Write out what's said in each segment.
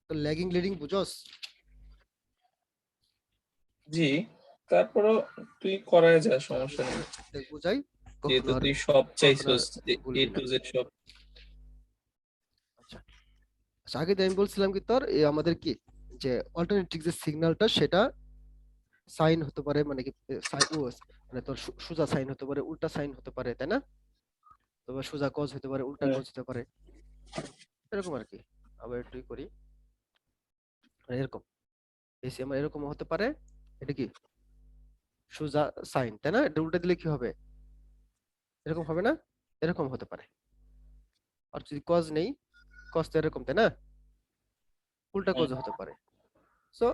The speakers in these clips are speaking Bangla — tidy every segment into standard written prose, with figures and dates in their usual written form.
তো ল্যাগিং লিডিং বুঝোস? জি, তারপরও তুই করাই যায়, সমস্যা নেই। দেখ বুঝাই, যেহেতু কখনো আর তুই সব কখনো আর চাইছস, এ বলবি না। টু জেড সব। আচ্ছা আচ্ছা, আগে তো আমি বলছিলাম কি তোর এই আমাদের কি যে অল্টারনেটিভ যে সিগন্যালটা সেটা সাইন হতে পারে, মানে কি মানে তোর সোজা সাইন হতে পারে, উল্টা সাইন হতে পারে, তাই না? তবে সোজা কজ হতে পারে, উল্টা হুম, কজ হতে পারে, এরকম আর কি। আবার একটু করি, মানে এরকম বেশি আমার এরকম হতে পারে। এটা কি সোজা সাইন, তাই না? এটা উল্টা দিলে কি হবে? এরকম হবে না? এরকম হতে পারে। আর যদি কজ নেই, কজ তো এরকম, তাই না? উল্টা হুম, কজ হতে পারে। সো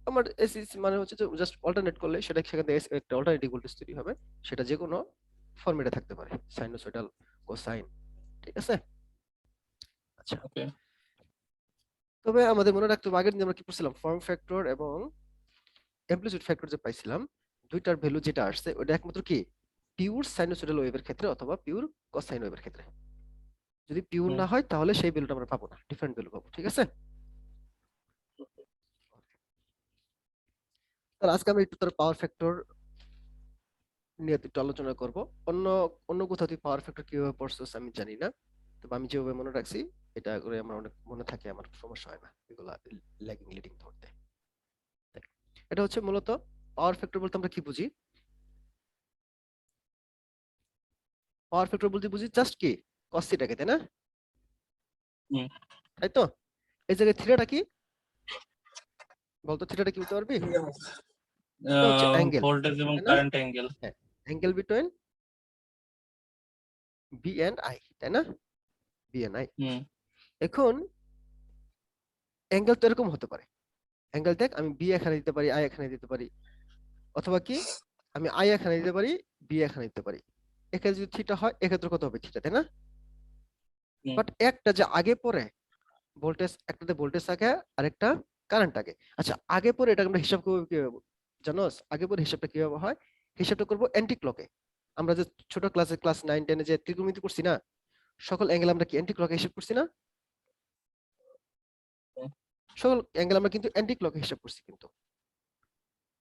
আমার এসিস মানে হচ্ছে যে জাস্ট অল্টারনেট করলে সেটা সেখান থেকে একটা অল্টারনেটিভ ভোল্টেজ তৈরি হবে। সেটা যে কোনো ফরম্যাটে থাকতে পারে, সাইনোসয়েডাল, কোসাইন, ঠিক আছে? আচ্ছা, ওকে। তবে আমাদের মনে রাখতে হবে আগের দিন আমরা কি পড়ছিলাম, ফর্ম ফ্যাক্টর এবং অ্যামপ্লিটিউড ফ্যাক্টর যে পাইছিলাম, দুইটার ভ্যালু যেটা আসছে ওটা একমাত্র কি পিওর সাইনোসয়েডাল ওয়েভের ক্ষেত্রে অথবা পিওর কোসাইন ওয়েভের ক্ষেত্রে। যদি পিওর হুম, না হয় তাহলে সেই ভ্যালুটা আমরা পাবো না, ডিফারেন্ট ভ্যালু পাবো, ঠিক আছে? তাহলে আজকে আমরা একটু তার পাওয়ার ফ্যাক্টর নিয়ে একটু আলোচনা করব। অন্য অন্য কোথাও তুই পাওয়ার ফ্যাক্টর কিভাবে পড়ছস আমি জানি না, তবে আমি যেভাবে মনে রাখছি এটা করে আমার অনেক মনে থাকে, আমার সমস্যা হয় না এগুলা ল্যাগিং লিডিং ধরতে। দেখ, এটা হচ্ছে মূলত পাওয়ার ফ্যাক্টর বলতে আমরা কি বুঝি? পাওয়ার ফ্যাক্টর বলতে বুঝি জাস্ট কি cos থিটাকে, তাই না? হুম। তাই তো? এই জায়গায় থিটাটা কি বলতো, থিটাটা কি বলতে পারবি? এটা হচ্ছে অ্যাঙ্গেল, ভোল্টেজ এবং তাই না? Current angle. হ্যাঁ, angle between V and I, তাই না? B and I. হুম, এখন অ্যাঙ্গেল তো এরকম হতে পারে। অ্যাঙ্গেল দেখ, আমি বি এখানে দিতে পারি, আই এখানে দিতে পারি, অথবা কি আমি আই এখানে দিতে পারি, বি এখানে দিতে পারি। এখানে যদি থিটা হয় এক্ষেত্রে কত হবে থিটা, তাই না? হুম, বাট একটা যে আগে পরে ভোল্টেজ, একটাতে ভোল্টেজ থাকে আর একটা কারেন্ট থাকে। আচ্ছা, আগে পরে এটা আমরা হিসাব করবো কিভাবে জানোস? আগে পরে হিসাবটা কিভাবে হয়? হিসাবটা করবো অ্যান্টি ক্লকে। আমরা যে ছোট ক্লাসে ক্লাস 9 10-এ যে ত্রিকোণমিতি করছি না, সকল অ্যাঙ্গেল আমরা কি অ্যান্টি ক্লকে হিসাব করছি না? হুম। সকল অ্যাঙ্গেল আমরা কিন্তু অ্যান্টি ক্লকে হিসাব করছি কিন্তু,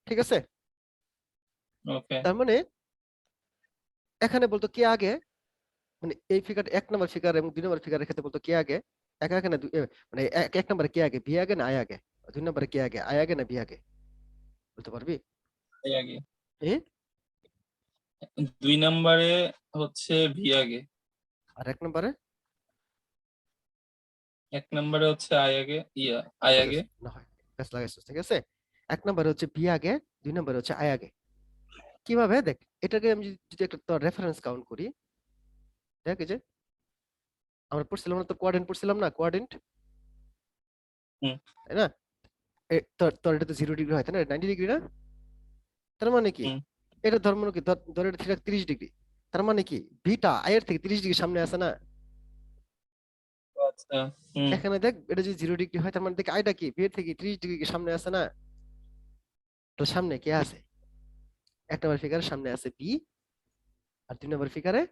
ঠিক আছে? ওকে। তার মানে এখানে বলতো কে আগে, মানে এই ফিগার 1 নম্বর ফিগার এবং 2 নম্বর ফিগারের ক্ষেত্রে বলতো কে আগে, একা একা না মানে এক নম্বরে কে আগে, বি আগে না আই আগে? 2 নম্বরে কে আগে, আই আগে না বি আগে? বলতে পারবি? এই আগে। এ 2 নম্বরে হচ্ছে ভি আগে। আর 1 নম্বরে? 1 নম্বরে হচ্ছে আই আগে, আই ঠিক আগে। আছে, না হয় প্যাচ লাগাইছিস, ঠিক আছে। 1 নম্বরে হচ্ছে বি আগে, 2 নম্বরে হচ্ছে আই আগে। কিভাবে দেখ, এটাকে আমি যদি একটা তোর রেফারেন্স কাউন্ট করি, দেখ এই যে আমরা পড়ছিলাম না, তো কোয়াড্রেন্ট পড়ছিলাম না, কোয়াড্রেন্ট, হুম, তাই না? তোর তোর এটা তো 0 ডিগ্রি হয়, তাই না? 90 ডিগ্রি না? তার মানে কি হুম। এটা ধর্ম কি ধর এটা থিটা 30 ডিগ্রি, তার মানে কি বিটা আই এর থেকে 30 ডিগ্রি সামনে আছে না? আচ্ছা। হুম, এখানে দেখ এটা যদি 0 ডিগ্রি হয় তার মানে দেখ আইটা কি বি এর থেকে 30 ডিগ্রি সামনে আছে না? তো সামনে কে আছে? 1 নম্বর ফিগারের সামনে আছে বি, আর 2 নম্বর ফিগারে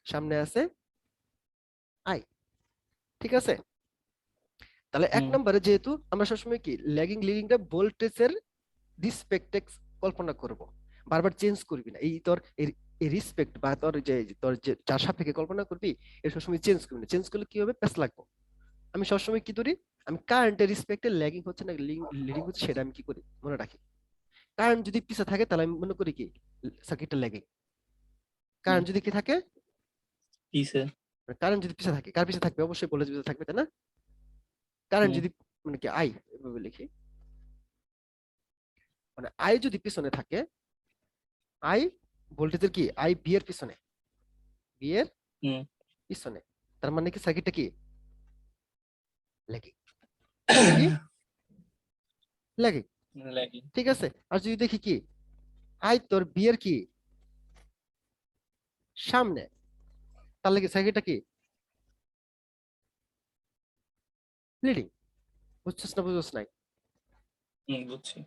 সামনে আছে আই, ঠিক আছে? তাহলে এক হুম, নম্বরে যেহেতু আমরা সবসময় কি ল্যাগিং লিডিংটা ভোল্টেজের রিসপেক্টে কল্পনা করব, বারবার চেঞ্জ করবি না। এই তোর এই রিসপেক্ট বা তোর যে যার সাপেক্ষে কল্পনা করবি এটা সবসময় চেঞ্জ করবি না, চেঞ্জ করলে কি হবে, প্যাচ লাগবে। আমি সবসময় কি করি, আমি কারেন্টের রিসপেক্টে ল্যাগিং হচ্ছে না লিডিং হচ্ছে সেটা আমি কি করি মনে রাখি। কারেন্ট যদি পিছে থাকে তাহলে আমি মনে করি কি সার্কিটটা ল্যাগিং। হুম। কারেন্ট যদি কি থাকে, কিসে? কারেন্ট যদি পিছে থাকে, কার পিছে থাকবে? অবশ্যই ভোল্টেজ পিছে থাকবে, তাই না? কারেন্ট হুম, যদি মানে কি আই এভাবে লিখি, মানে আই যদি পিছনে থাকে, আই ভোল্টেজের কি আই বি এর পিছনে, বি এর হুম। পিছনে, তার মানে কি সার্কিটটা কি ল্যাগিং। কি ল্যাগিং, লাগি। ঠিক আছে। আর যদি দেখি কি আই তোর বি এর কি সামনে, তাহলে কি সার্কিটটা কি লিডিং। বুঝছিস না বুঝছিস নাই? হুম, বুঝছি।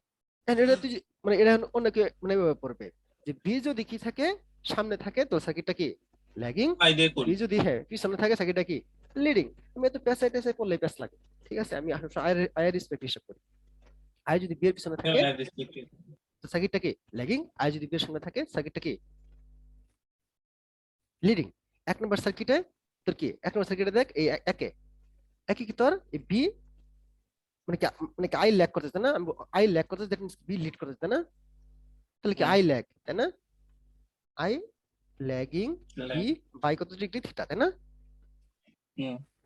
And এটা তুই মানে এটা অনেকে মানে এভাবে পড়বে যে বি যদি কি থাকে সামনে থাকে তো সার্কিটটা কি ল্যাগিং, আই দিয়ে করি। বি যদি হ্যাঁ পিছনে থাকে সার্কিটটা কি লিডিং। আমি এত পেঁচাই টেঁচাই পড়লে প্যাচ লাগে। ঠিক আছে, আমি আই এর রেসপেক্ট হিসাব করি। আই যদি বি এর পিছনে থাকে তো সার্কিটটা কি ল্যাগিং, আই যদি বি এর সামনে থাকে সার্কিটটা কি লিডিং। এক নম্বর সার্কিটে তোর কি, এক নম্বর সার্কিটে দেখ এই একে একে কি তোর এই বি মানে কি, মানে কি আই ল্যাগ করতেছে না, আই ল্যাগ করতেছে, দ্যাট মিন্স বি লিড করতেছে তাই না? তাহলে কি আই ল্যাগ তাই না, আই ল্যাগিং বি বাই কত ডিগ্রি থিটা তাই না?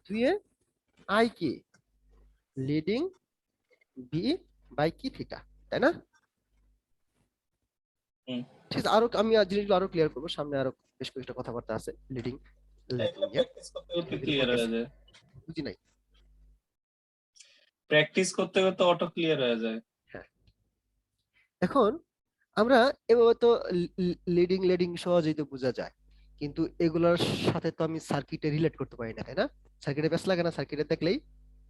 তুই আই কি লিডিং বি বাই কি থিটা তাই না? ঠিক আছে, আরো আমি জিনিসগুলো আরো ক্লিয়ার করবো সামনে, আরো বেশ কয়েকটা কথাবার্তা আছে লিডিং ল্যাগিং এর, বুঝি নাই। প্র্যাকটিস করতে করতে অটো ক্লিয়ার হয়ে যায়। হ্যাঁ, এখন আমরা এভাবে তো লিডিং লিডিং সহজেই তো বোঝা যায়, কিন্তু এগুলোর সাথে তো আমি সার্কিটে রিলেট করতে পারি না তাই না? সার্কিটে ব্যাস লাগে না, সার্কিটে দেখলেই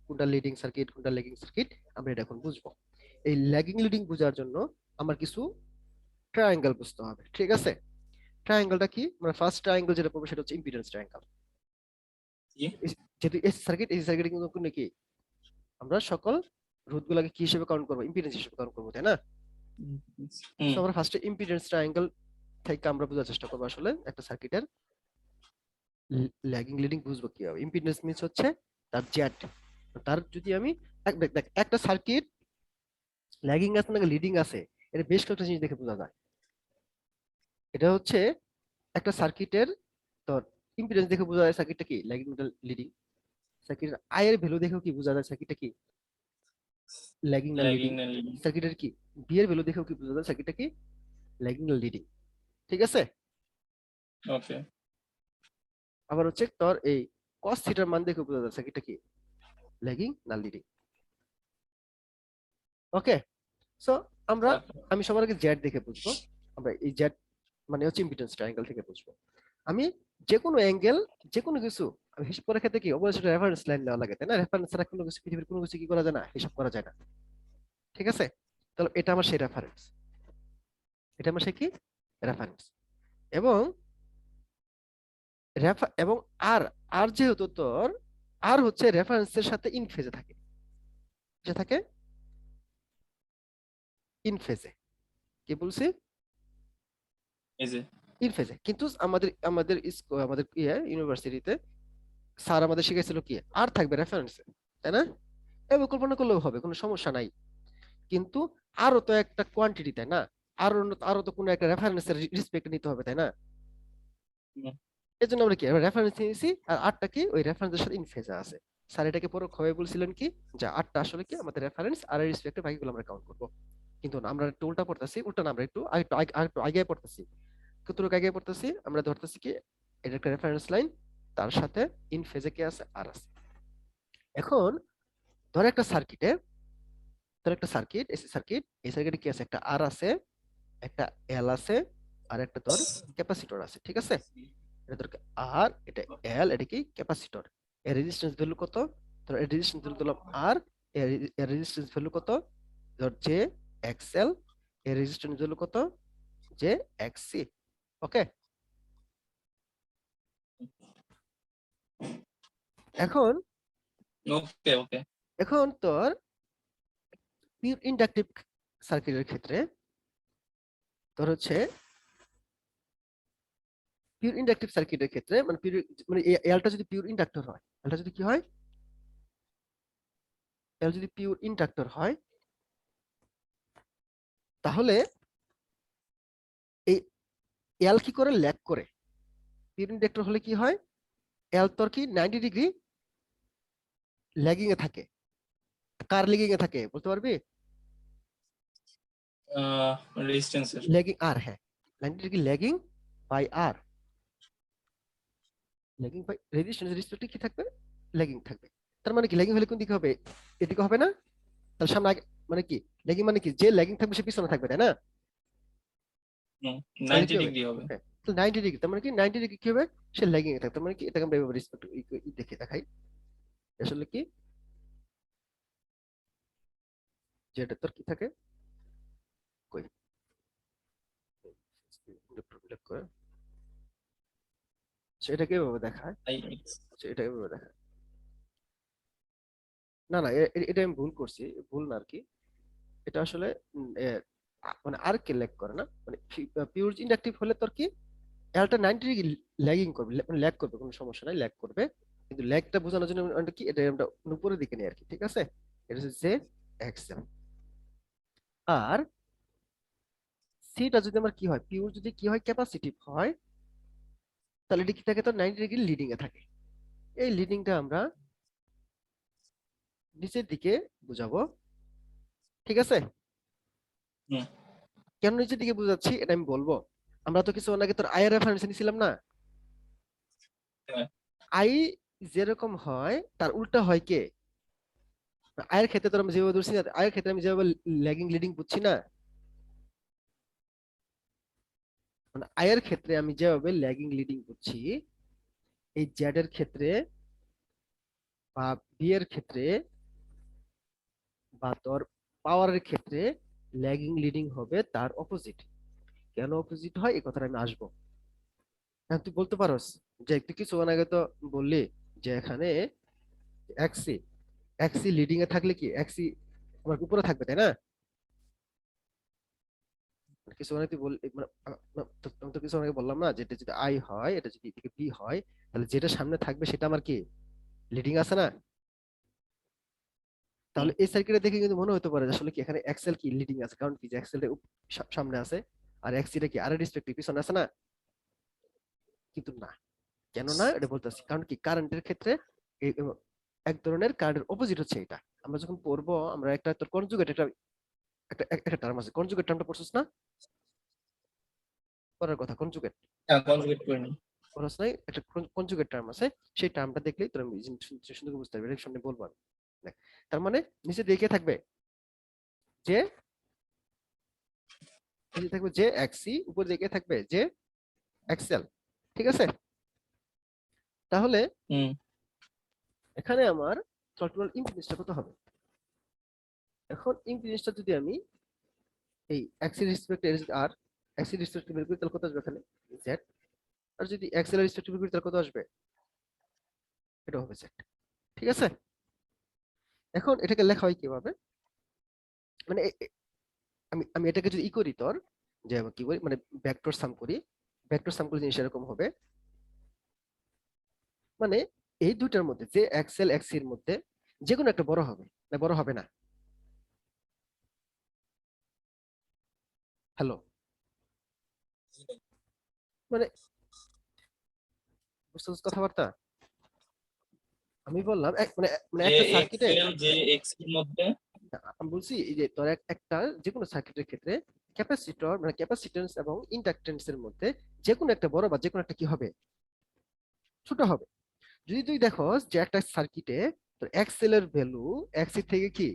কোনটা লিডিং সার্কিট কোনটা ল্যাগিং সার্কিট আমরা এটা এখন বুঝবো। এই ল্যাগিং লিডিং বোঝার জন্য আমার কিছু ট্রায়াঙ্গেল বুঝতে হবে, ঠিক আছে? ট্রায়াঙ্গেলটা কি, মানে ফার্স্ট ট্রায়াঙ্গেল যেটা পড়বো সেটা হচ্ছে ইম্পিডেন্স ট্রায়াঙ্গেল। যেহেতু এসি সার্কিট, এসি সার্কিটে কিন্তু কোনো কি আমরা সকল রোধগুলোকে কি হিসেবে কাউন্ট করবো, ইম্পিডেন্স হিসেবে কাউন্ট করবো তাই না? তো আমরা ফার্স্টে ইম্পিডেন্স ট্রায়াঙ্গেল থেকে আমরা বোঝার চেষ্টা করবো আসলে একটা সার্কিটের ল্যাগিং লিডিং বুঝবো কিভাবে। ইম্পিডেন্স মিন্স হচ্ছে তার জেড, তার যদি আমি দেখ দেখ একটা সার্কিট ল্যাগিং আছে না লিডিং আছে, এটা বেশ কয়েকটা জিনিস দেখে বোঝা যায়। এটা হচ্ছে একটা সার্কিটের তোর ইম্পিডেন্স দেখে বোঝা যায় সার্কিটটা কি ল্যাগিং না লিডিং। সার্কিটের আই এর ভ্যালু দেখেও কি বোঝা যায় সার্কিটটা কি ল্যাগিং না লিডিং। সার্কিটের কি বি এর ভ্যালু দেখেও কি বোঝা যায় সার্কিটটা কি ল্যাগিং না লিডিং, ঠিক আছে? ওকে। আবার হচ্ছে তোর এই কস থিটার মান দেখে বোঝা যায় সার্কিটটা কি ল্যাগিং না লিডিং। ওকে, সো আমরা, আমি সবার আগে জেড দেখে বুঝবো। আমরা এই জেড মানে হচ্ছে ইম্পিডেন্স ট্রায়াঙ্গেল থেকে বুঝবো। আমি যে কোনো অ্যাঙ্গেল, যে কোনো কিছু আমি হিসাব করার ক্ষেত্রে কি অবশ্যই রেফারেন্স লাইন নেওয়া লাগে তাই না? রেফারেন্স ছাড়া কোনো কিছু পৃথিবীর কোনো কিছু কি করা যায় না, হিসাব করা যায় না, ঠিক আছে? তাহলে এটা আমার সেই রেফারেন্স, এটা আমার সেই কি রেফারেন্স। এবং এবং আর আর যেহেতু তোর আর হচ্ছে রেফারেন্সের সাথে ইন ফেজে থাকে, যে থাকে ইন ফেজে, কি বলছি ইন ফেজে। কিন্তু আমাদের আমাদের আমাদের ইউনিভার্সিটিতে স্যার আমাদের শিখাইছিল কি আর থাকবে রেফারেন্সে তাই না? এভাবে কল্পনা করলেও হবে, কোনো সমস্যা নাই। কিন্তু আরো তো একটা কোয়ান্টিটি তাই না, আরো আরো তো কোনো একটা রেফারেন্সের রেসপেক্ট নিতে হবে তাই না? এই জন্য আমরা কি রেফারেন্স নিয়েছি, আর আটটা কি ওই রেফারেন্সের সাথে ইন ফেজে আছে। স্যার এটাকে পরোক্ষভাবে বলছিলেন কি যে আটটা আসলে কি আমাদের রেফারেন্স, আর এর রেসপেক্টে বাকিগুলো আমরা কাউন্ট করবো। কিন্তু না, আমরা একটু উল্টা পড়তেছি, উল্টা না, আমরা একটু আরেকটু আগে পড়তেছি। কতটুকু আগে পড়তেছি, আমরা ধরতেছি কি এটা একটা রেফারেন্স লাইন, তার সাথে ইন ফেজে কি আছে আর আছে। এখন ধর একটা সার্কিটে, ধর একটা সার্কিট এসি সার্কিট, এই সার্কিটে কি আছে একটা আর আছে, একটা এল আছে, আর একটা তোর ক্যাপাসিটর আছে, ঠিক আছে? এটা তোর আর, এটা এল, এটা কি ক্যাপাসিটর। এর রেজিস্ট্যান্স ভ্যালু কত, তোর এর রেজিস্ট্যান্স ভ্যালু দিলাম আর, এর রেজিস্ট্যান্স ভ্যালু কত ধর জে এক্সএল, এর রেজিস্ট্যান্স ভ্যালু কত জে এক্সসি। ওকে, এখন ওকে ওকে এখন তোর পিওর ইন্ডাকটিভ সার্কিটের ক্ষেত্রে তোর হচ্ছে পিওর ইন্ডাকটিভ সার্কিটের ক্ষেত্রে মানে মানে এলটা যদি পিওর ইন্ডাক্টর হয়, এলটা যদি কি হয়, এল যদি পিওর ইন্ডাক্টর হয়, তাহলে এই এল কি করে ল্যাগ করে। পিওর ইন্ডাক্টর হলে কি হয়, এল তোর কি 90 ডিগ্রি ল্যাগিং এ থাকে। কার ল্যাগিং এ থাকে বলতে পারবি? রেজিস্ট্যান্সের ল্যাগিং আর, হ্যাঁ 90 degree lagging by R, lagging by resistance রেসপেক্টে কি থাকবে ল্যাগিং থাকবে। তার মানে কি ল্যাগিং হলে কোন দিকে হবে, এদিকে হবে না? তাহলে সামনে আগে মানে কি ল্যাগিং মানে কি যে ল্যাগিং থাকবে সে পিছনে থাকবে তাই না? তাহলে 90 কি হবে, ডিগ্রি হবে। হ্যাঁ তাহলে 90 ডিগ্রি, তার মানে কি 90 ডিগ্রি কি হবে, সে ল্যাগিং এ থাকবে। তার মানে কি এটাকে আমরা এভাবে রেসপেক্ট দেখে দেখাই আসলে কি, যেটা তোর কি থাকে কই উল্লেখ করে সেটাকে এভাবে দেখায়, আই এক্স এটাকে এভাবে দেখায় না না, এটা আমি ভুল করছি, ভুল না আর কি। এটা আসলে মানে আর কে ল্যাগ করে না, মানে পিওর ইন্ডাকটিভ হলে তোর কি এটা 90 ডিগ্রি ল্যাগিং করবে, মানে ল্যাগ করবে, কোনো সমস্যা নাই, ল্যাগ করবে। কিন্তু ল্যাগটা বোঝানোর জন্য আমরা কি এটা আমরা উপরের দিকে নিই আর কি, ঠিক আছে। এটা হচ্ছে যে এক্সেল। আর সিটা যদি আমার কি হয়, পিওর যদি কি হয়, ক্যাপাসিটিভ হয়, তাহলে এটা কি থাকে, তো 90 ডিগ্রি লিডিং এ থাকে। এই লিডিংটা আমরা নিচের দিকে বুঝাবো, ঠিক আছে। হুম। কেন নিচের দিকে বুঝাচ্ছি এটা আমি বলবো। আমরা তো কিছু আগে তোর আয়ের রেফারেন্স নিছিলাম না, হ্যাঁ। আই যেরকম হয় তার উল্টা হয় কে, আয়ের ক্ষেত্রে তোর আমি যেভাবে ধরছি না, আয়ের ক্ষেত্রে আমি যেভাবে ল্যাগিং লিডিং বুঝছি না, মানে আয়ের ক্ষেত্রে আমি যেভাবে ল্যাগিং লিডিং বুঝছি, এই জেড এর ক্ষেত্রে বা বি এর ক্ষেত্রে বা তোর পাওয়ারের ক্ষেত্রে ল্যাগিং লিডিং হবে তার অপোজিট। কেন অপোজিট হয় এই কথাটা আমি আসবো। হ্যাঁ, তুই বলতে পারোস যে তুই কিছু আগে তো বললি যে এখানে এক্সি এক্সি লিডিং এ থাকলে কি এক্সি আমার উপরে থাকবে, তাই না? মানে কিছু তুই বল মানে আমি তো কিছু আগে বললাম না, যে এটা যদি আই হয়, এটা যদি এদিকে বি হয়, তাহলে যেটা সামনে থাকবে সেটা আমার কি লিডিং আছে না? হুম। তাহলে এই সার্কিটে দেখে কিন্তু মনে হতে পারে যে আসলে কি এখানে এক্সেল কি লিডিং আছে, কারণ কি যে এক্সেলটা সামনে আছে আর এক্সিটা কি আর রেসপেক্টিভ পিছনে আছে না। কিন্তু না, কেন না এটা বলতেছি, কারণ কি কারেন্টের ক্ষেত্রে এক ধরনের কারেন্টের অপোজিট হচ্ছে এটা। আমরা যখন পড়বো, আমরা একটা তোর কনজুগেট একটা একটা একটা টার্ম আছে, কনজুগেট টার্মটা পড়ছিস না, পড়ার কথা কনজুগেট, হ্যাঁ, কনজুগেট করে নি। পড়াস নাই? একটা কনজুগেট টার্ম আছে, সেই টার্মটা দেখলেই তোর আমি সুন্দর করে বুঝতে পারবি, এর সামনে বলবো আমি। দেখ, তার মানে নিচে দেখে থাকবে যে নিচে থাকবে যে এক্সি, উপরে দেখে থাকবে যে এক্সেল, ঠিক আছে। তাহলে হুম। এখানে আমার টোটাল ইম্পিডেন্সটা কত হবে? এখন ইম্পিডেন্সটা যদি আমি এই এক্স এর রেসপেক্টে আর এক্স এর রেসপেক্টে বের করি, তাহলে কত আসবে এখানে? জেড। আর যদি এক্স এর রেসপেক্টে বের করি তাহলে কত আসবে? এটা হবে জেড, ঠিক আছে। এখন এটাকে লেখা হয় কিভাবে, মানে আমি আমি এটাকে যদি ই করি তোর, যে আমি কি করি মানে ভেক্টর সাম করি, ভেক্টর সাম করলে জিনিস এরকম হবে, মানে এই দুইটার মধ্যে যে এক্সেল এক্স এর মধ্যে যে কোনো একটা বড় হবে না, বড় হবে না। হ্যালো, মানে বুঝতে পারছিস কথাবার্তা? আমি বললাম মানে মানে যে একটা সার্কিটে, এক্সেল যে এক্স এর মধ্যে। আমি বলছি এই যে তোর একটা যে কোনো সার্কিটের ক্ষেত্রে ক্যাপাসিটর মানে ক্যাপাসিট্যান্স এবং ইন্ডাকট্যান্স এর মধ্যে যে কোনো একটা বড় বা যে কোনো একটা কি হবে, ছোট হবে। যদি তুই দেখোস যে একটা সার্কিটে তোর এক্সেল এর ভ্যালু এক্স এর থেকে কি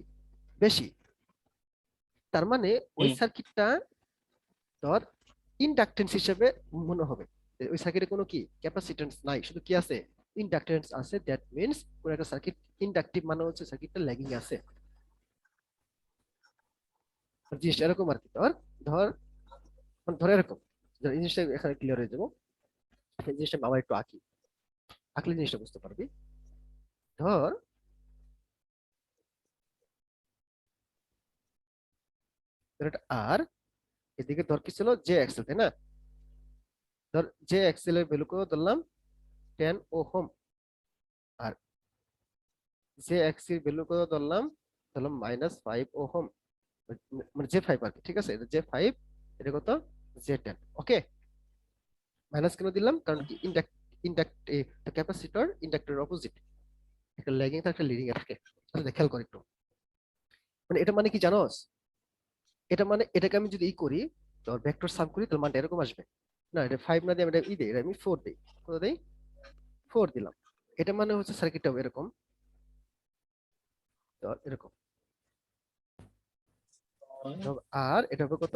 বেশি, তার মানে ওই হুম। সার্কিটটা তোর ইন্ডাকটেন্স হিসেবে মনে হবে। ওই সার্কিটে কোনো কি ক্যাপাসিট্যান্স নাই, শুধু কি আছে, ইন্ডাকটেন্স আছে। দ্যাট মিন্স কোন একটা সার্কিট ইন্ডাকটিভ মানে হচ্ছে সার্কিটটা ল্যাগিং আছে। জিনিসটা এরকম আর কি, তোর ধর মানে ধর এরকম, এই জিনিসটা এখানে ক্লিয়ার হয়ে যাবো। এই জিনিসটা আবার একটু আঁকি, আঁকলে জিনিসটা বুঝতে পারবি। ধর ধর এটা আর, এদিকে ধর কি ছিল জে এক্সেল, তাই না? ধর জে এক্সেল এর ভ্যালু কত ধরলাম, 10 ওহম। আর জে এক্স এর ভ্যালু কত ধরলাম, ধরলাম -5 ওহম, মানে জে 5 আর কি, ঠিক আছে। এটা জে 5, এটা কত, জে 10। ওকে, মাইনাস কেন দিলাম, কারণ কি ইন্ডাক্ট ইন্ডাক্ট ক্যাপাসিটর ইন্ডাক্টরের অপোজিট, একটা ল্যাগিং থাকে একটা লিডিং এ থাকে। আচ্ছা খেয়াল কর একটু, মানে এটা মানে কি জানোস, এটা মানে এটাকে আমি যদি ই করি, তো ভেক্টর সাম করি, তাহলে মানটা এরকম আসবে। না, এটা 5 না দিয়ে আমি এটা ই দেই, এটা আমি 4 দেই। কত দেই? 4 দিলাম। এটা মানে হচ্ছে সার্কিটটা এরকম, তো এরকম। তো আর এটা হবে কত,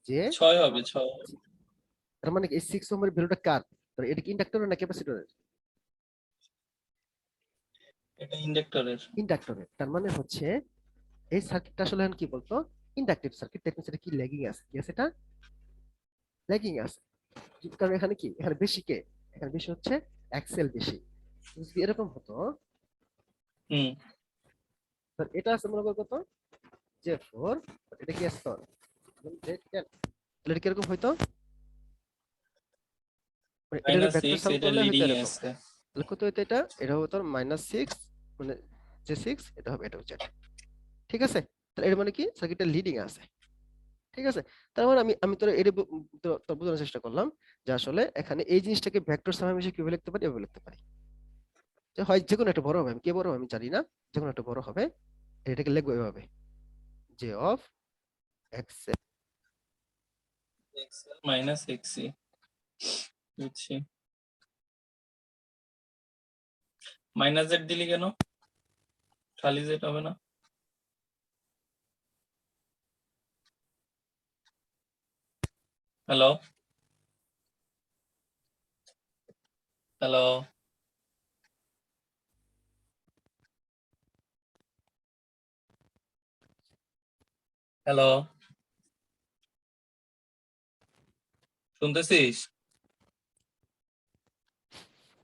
যে 6 হবে, 6। তার মানে এই 6 ওহমের ভ্যালুটা কার, তো এটা কি ইন্ডাক্টরের না ক্যাপাসিটরের? এটা ইন্ডাক্টরের। ইন্ডাক্টরের। তার মানে হচ্ছে এই সার্কিটটা আসলে এখন কি বলতো, ইন্ডাকটিভ সার্কিট। দ্যাট মিন্স এটা কি ল্যাগিং আছে, কি আছে, এটা ল্যাগিং আছে। কারণ এখানে কি, এখানে বেশি কে, এখানে বেশি হচ্ছে এক্সেল বেশি। যদি এরকম হতো, হুম। ধর এটা আছে মনে কর কত J4, এটা কি আছে তোর Z10, তাহলে এটা কিরকম হইতো, মানে এটা ভেক্টর -6 সাম এটা করলে হয়তো লিডিং এ এরকম, আছে। তাহলে কত হইতো এটা, এটা হবে তোর -6 মানে J6, এটা হবে এটা হচ্ছে, ঠিক আছে। তাহলে এর মানে কি সার্কিটটা লিডিং আছে, ঠিক আছে। তার মানে আমি আমি তোর এটা তোর বোঝানোর চেষ্টা করলাম যে আসলে এখানে এই জিনিসটাকে ভেক্টর সাম হিসেবে কিভাবে লিখতে পারি, এভাবে লিখতে পারি, যে হয় যে কোনো একটা বড় হবে, আমি কে বড় হবে আমি জানি না, যে কোনো একটা বড় হবে, এটাকে লিখবো এভাবে j of x XL minus XC. বুঝছি। মাইনাস জেড দিলি কেন? খালি জেড হবে না? হ্যালো হ্যালো হ্যালো, শুনতেছিস?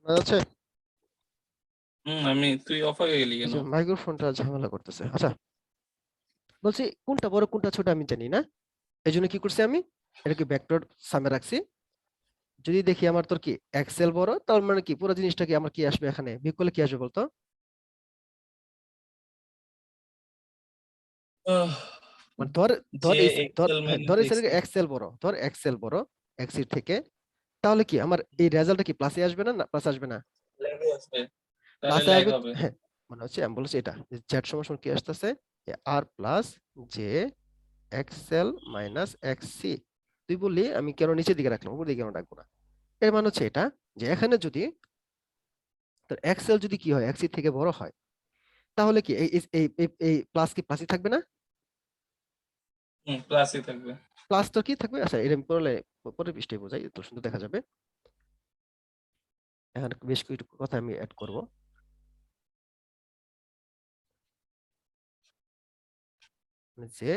আছে। আমি, তুই অফ হয়ে গেলি কেন? আচ্ছা মাইক্রোফোনটা ঝামেলা করতেছে। আচ্ছা বলছি কোনটা বড় কোনটা ছোট আমি জানি না, এই জন্য কি করছি আমি এটাকে ভেক্টর সামনে রাখছি। যদি দেখি আমার তোর কি এক্সেল বড়, তার মানে কি পুরো জিনিসটাকে আমার কি আসবে, এখানে বিয়োগ করলে কি আসবে বলতো, আহ, মানে ধর ধর যে এই ধর এক্সেল হ্যাঁ, মাইনাস ধর এই এক্সি এক্সেল বড়, ধর এক্সেল বড় এক্সির থেকে, তাহলে কি আমার এই রেজাল্টটা কি প্লাসে আসবে না, না প্লাস আসবে না, ল্যাগে আসবে, তাহলে প্লাসে ল্যাগ আসবে। হবে। হ্যাঁ মানে হচ্ছে আমি বলছি এটা জেড সমান সমান কি আসতেছে, আর প্লাস জে এক্সেল মাইনাস এক্সি। তুই বললি আমি কেন নিচের দিকে রাখলাম, উপর দিকে কেন রাখবো না, এর মানে হচ্ছে এটা যে এখানে যদি তোর এক্সেল যদি কি হয় এক্সি থেকে বড় হয়, তাহলে কি এই এই এই এই- এই প্লাস কি প্লাসই থাকবে না, প্লাসই থাকবে। প্লাস তো কি থাকবে। আচ্ছা এটা আমি পড়লে পরের পৃষ্ঠায় বোঝাই তো সুন্দর দেখা যাবে। এখানে বেশ কিছু কথা আমি অ্যাড করব, যে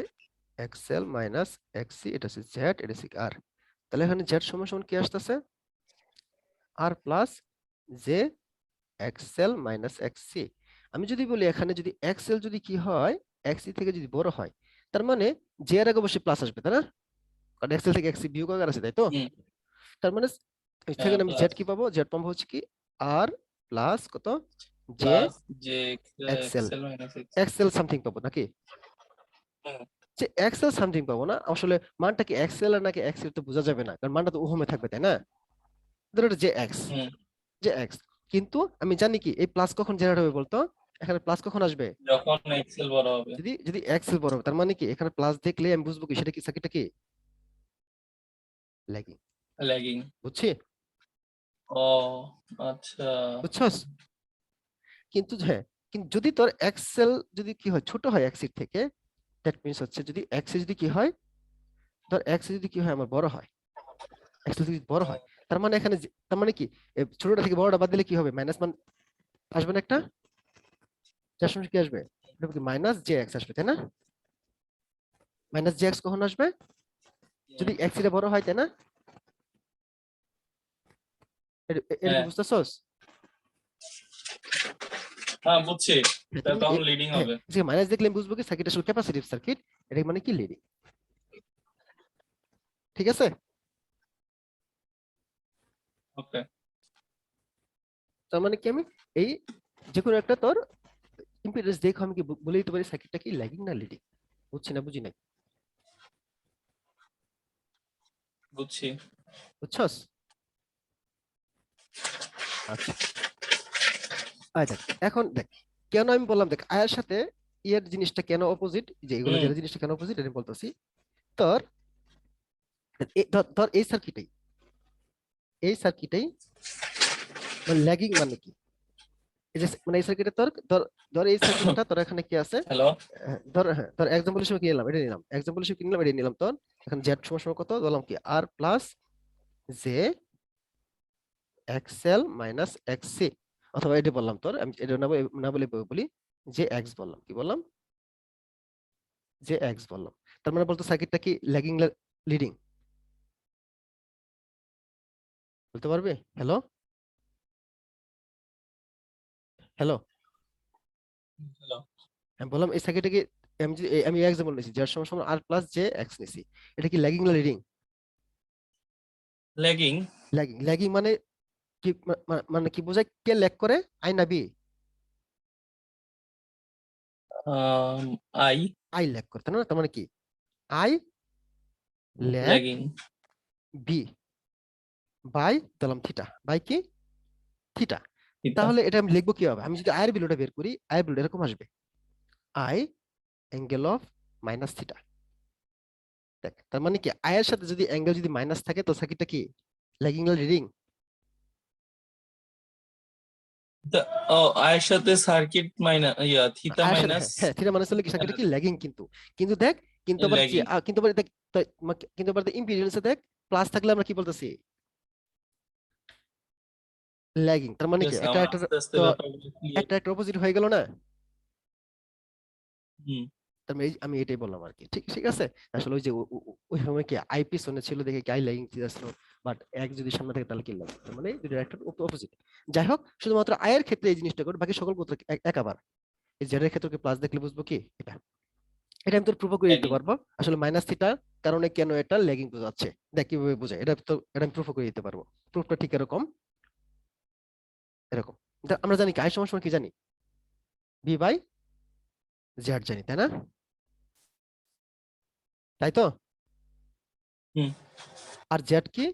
এক্সেল মাইনাস এক্সি, এটা হচ্ছে জেড, এটা হচ্ছে আর, তাহলে এখানে জেড সমান সমান কি আসতেছে, আর প্লাস জে এক্সেল মাইনাস এক্সি। আমি যদি বলি এখানে যদি এক্সেল যদি কি হয় এক্সি থেকে যদি বড় হয়, তার মানে জে এর আগে অবশ্যই প্লাস আসবে তাই না, কারণ এক্সেল থেকে এক্সি বিয়োগ আকার আছে তাই তো। হুম, তার মানে হ্যাঁ, সেখানে আমি প্লাস জেড কি পাবো, জেড পাবো হচ্ছে কি আর প্লাস কত জে প্লাস যে XL, XL minus XC. XL something পাবো নাকি, যে এক্সেল সামথিং পাবো না, আসলে মানটা কি এক্সেল আর নাকি এক্সেল তো বোঝা যাবে না, কারণ মানটা তো ওহমে থাকবে তাই না, ধরো এটা যে এক্স, হুম, যে এক্স, কিন্তু আমি জানি কি এই প্লাস কখন জেনারেট হবে বলতো, এখানে প্লাস কখন আসবে, যখন এক্সেল বড় হবে। যদি যদি এক্সেল বড় হবে, তার মানে কি এখানে প্লাস দেখলে আমি বুঝবো কি সেটা কি সার্কিটটা কি ল্যাগিং, ল্যাগিং। বুঝছি, ও আচ্ছা। বুঝছস। কিন্তু হ্যাঁ, কিন্তু যদি তোর এক্সেল যদি কি হয় ছোট হয় এক্সির থেকে, দ্যাট মিন্স হচ্ছে যদি এক্স যদি কি হয়, ধর এক্স যদি কি হয় আমার বড় হয়, এক্স যদি বড় হয়, তার মানে এখানে তার মানে কি ছোটটা থেকে বড়টা বাদ দিলে কি হবে, মাইনাস মান আসবে না একটা, যার সঙ্গে কি আসবে, এটা কি মাইনাস জে এক্স আসবে তাই না, মাইনাস জে এক্স কখন আসবে, যদি এক্স এটা বড় হয় তাই না, এটা কি হ্যাঁ, বুঝতেছস, হ্যাঁ, বুঝছি। হ্যাঁ, তা তখন লিডিং হ্যাঁ হবে। যে মাইনাস দেখলে আমি বুঝবো কি সার্কিট আসলে ক্যাপাসিটিভ সার্কিট, এটা মানে কি লিডিং, ঠিক আছে। ওকে। তার মানে কি আমি এই যে কোনো একটা তোর ইম্পিডেন্স দেখো আমি কি বলে দিতে পারি সার্কিটটা কি ল্যাগিং না লিডিং, বুঝছি না বুঝি নাই, বুঝছি। বুঝছস। আচ্ছা আয় দেখ এখন দেখ কেন আমি বললাম, দেখ আয়ের সাথে ইয়ের জিনিসটা কেন অপোজিট, যে এগুলো হুম, যেটা জিনিসটা কেন অপোজিট আমি বলতেছি। তোর ধর এই সার্কিটেই মানে ল্যাগিং মানে কি, এই যে মানে এই সার্কিটে তোর ধর ধর এই সার্কিটটা তোর এখানে কি আছে, হ্যালো। ধর হ্যাঁ ধর এক্সাম্পল হিসেবে কি নিলাম, এটা নিলাম এক্সাম্পল হিসেবে কি নিলাম, এটা নিলাম তোর এখন জেড সমান সমান কত বললাম কি R plus J XL minus XC, অথবা এটা বললাম তোর আমি এটা না বলে বলি যে এক্স বললাম, কি বললাম যে এক্স বললাম, তার মানে বলতো সার্কিটটা কি ল্যাগিং লিডিং, বলতে পারবে, হ্যালো হ্যালো। হ্যালো। আমি বললাম এই সার্কিটটাকে আমি এক্সাম্পল নিয়েছি যার সমান সমান আর প্লাস জে এক্স নিয়েছি, এটা কি ল্যাগিং না লিডিং? ল্যাগিং। ল্যাগিং। ল্যাগিং মানে কি মানে কি বোঝায়, কে ল্যাগ করে, আই না বি? আই আই ল্যাগ করে, তাই না? তার মানে কি I lag lagging. V by দিলাম থিটা, বাই কি থিটা। থিটা। তাহলে এটা আমি লিখবো কিভাবে? আমি যদি আয়ের ভ্যালুটা বের করি, আয়ের ভ্যালু এরকম আসবে, I angle of minus theta. দেখ, তার মানে কি আয়ের সাথে যদি অ্যাঙ্গেল যদি মাইনাস থাকে তো সার্কিটটা কি ল্যাগিং না লিডিং? ও, আয়ের সাথে সার্কিট মাইনাস থিতা আয়ের সাথে মাইনাস হ্যাঁ হ্যাঁ থিটা মাইনাস হলে কি সার্কিটটা কি ল্যাগিং কিন্তু। কিন্তু দেখ, কিন্তু আবার যে ল্যাগিং। কিন্তু আবার দেখ কিন্তু আবার ইম্পিডেন্সে দেখ প্লাস থাকলে আমরা কি বলতেছি ল্যাগিং। তার মানে ঠিক কি আছে, একটা আমার একটা আস্তে আস্তে তো ব্যাপারগুলো ক্লিয়ার। একটা একটা অপোজিট হয়ে গেল না? হুম। তার মানে আমি এটাই বললাম আর কি, ঠিক ঠিক আছে। আসলে ওই যে ওই সময় কি আই পিছনে ছিল দেখে কি আই ল্যাগিং ছিল, বাট এক যদি সামনে থাকে তাহলে কি লাগবে, তার মানে দুটো একটা অপোজিট। যাই হোক, শুধুমাত্র আয়ের ক্ষেত্রে এই জিনিসটা করি, বাকি সকল ক্ষেত্রে এক আবার। এই জেড এর ক্ষেত্রে প্লাস দেখলে বুঝবো কি এটা, এটা আমি তোর প্রুফ করে দিতে ল্যাগিং। পারবো। আসলে মাইনাস থিটা কারণে কেন এটা ল্যাগিং বোঝাচ্ছে, দেখ কিভাবে বোঝায় এটা, তো এটা আমি প্রুফ করে দিতে পারবো। প্রুফটা ঠিক এরকম এরকম। আমরা জানি কি আই সমান সমান কি জানি, বি বাই জেড জানি, তাই না? তাই তো। হুম। আর জেড কি,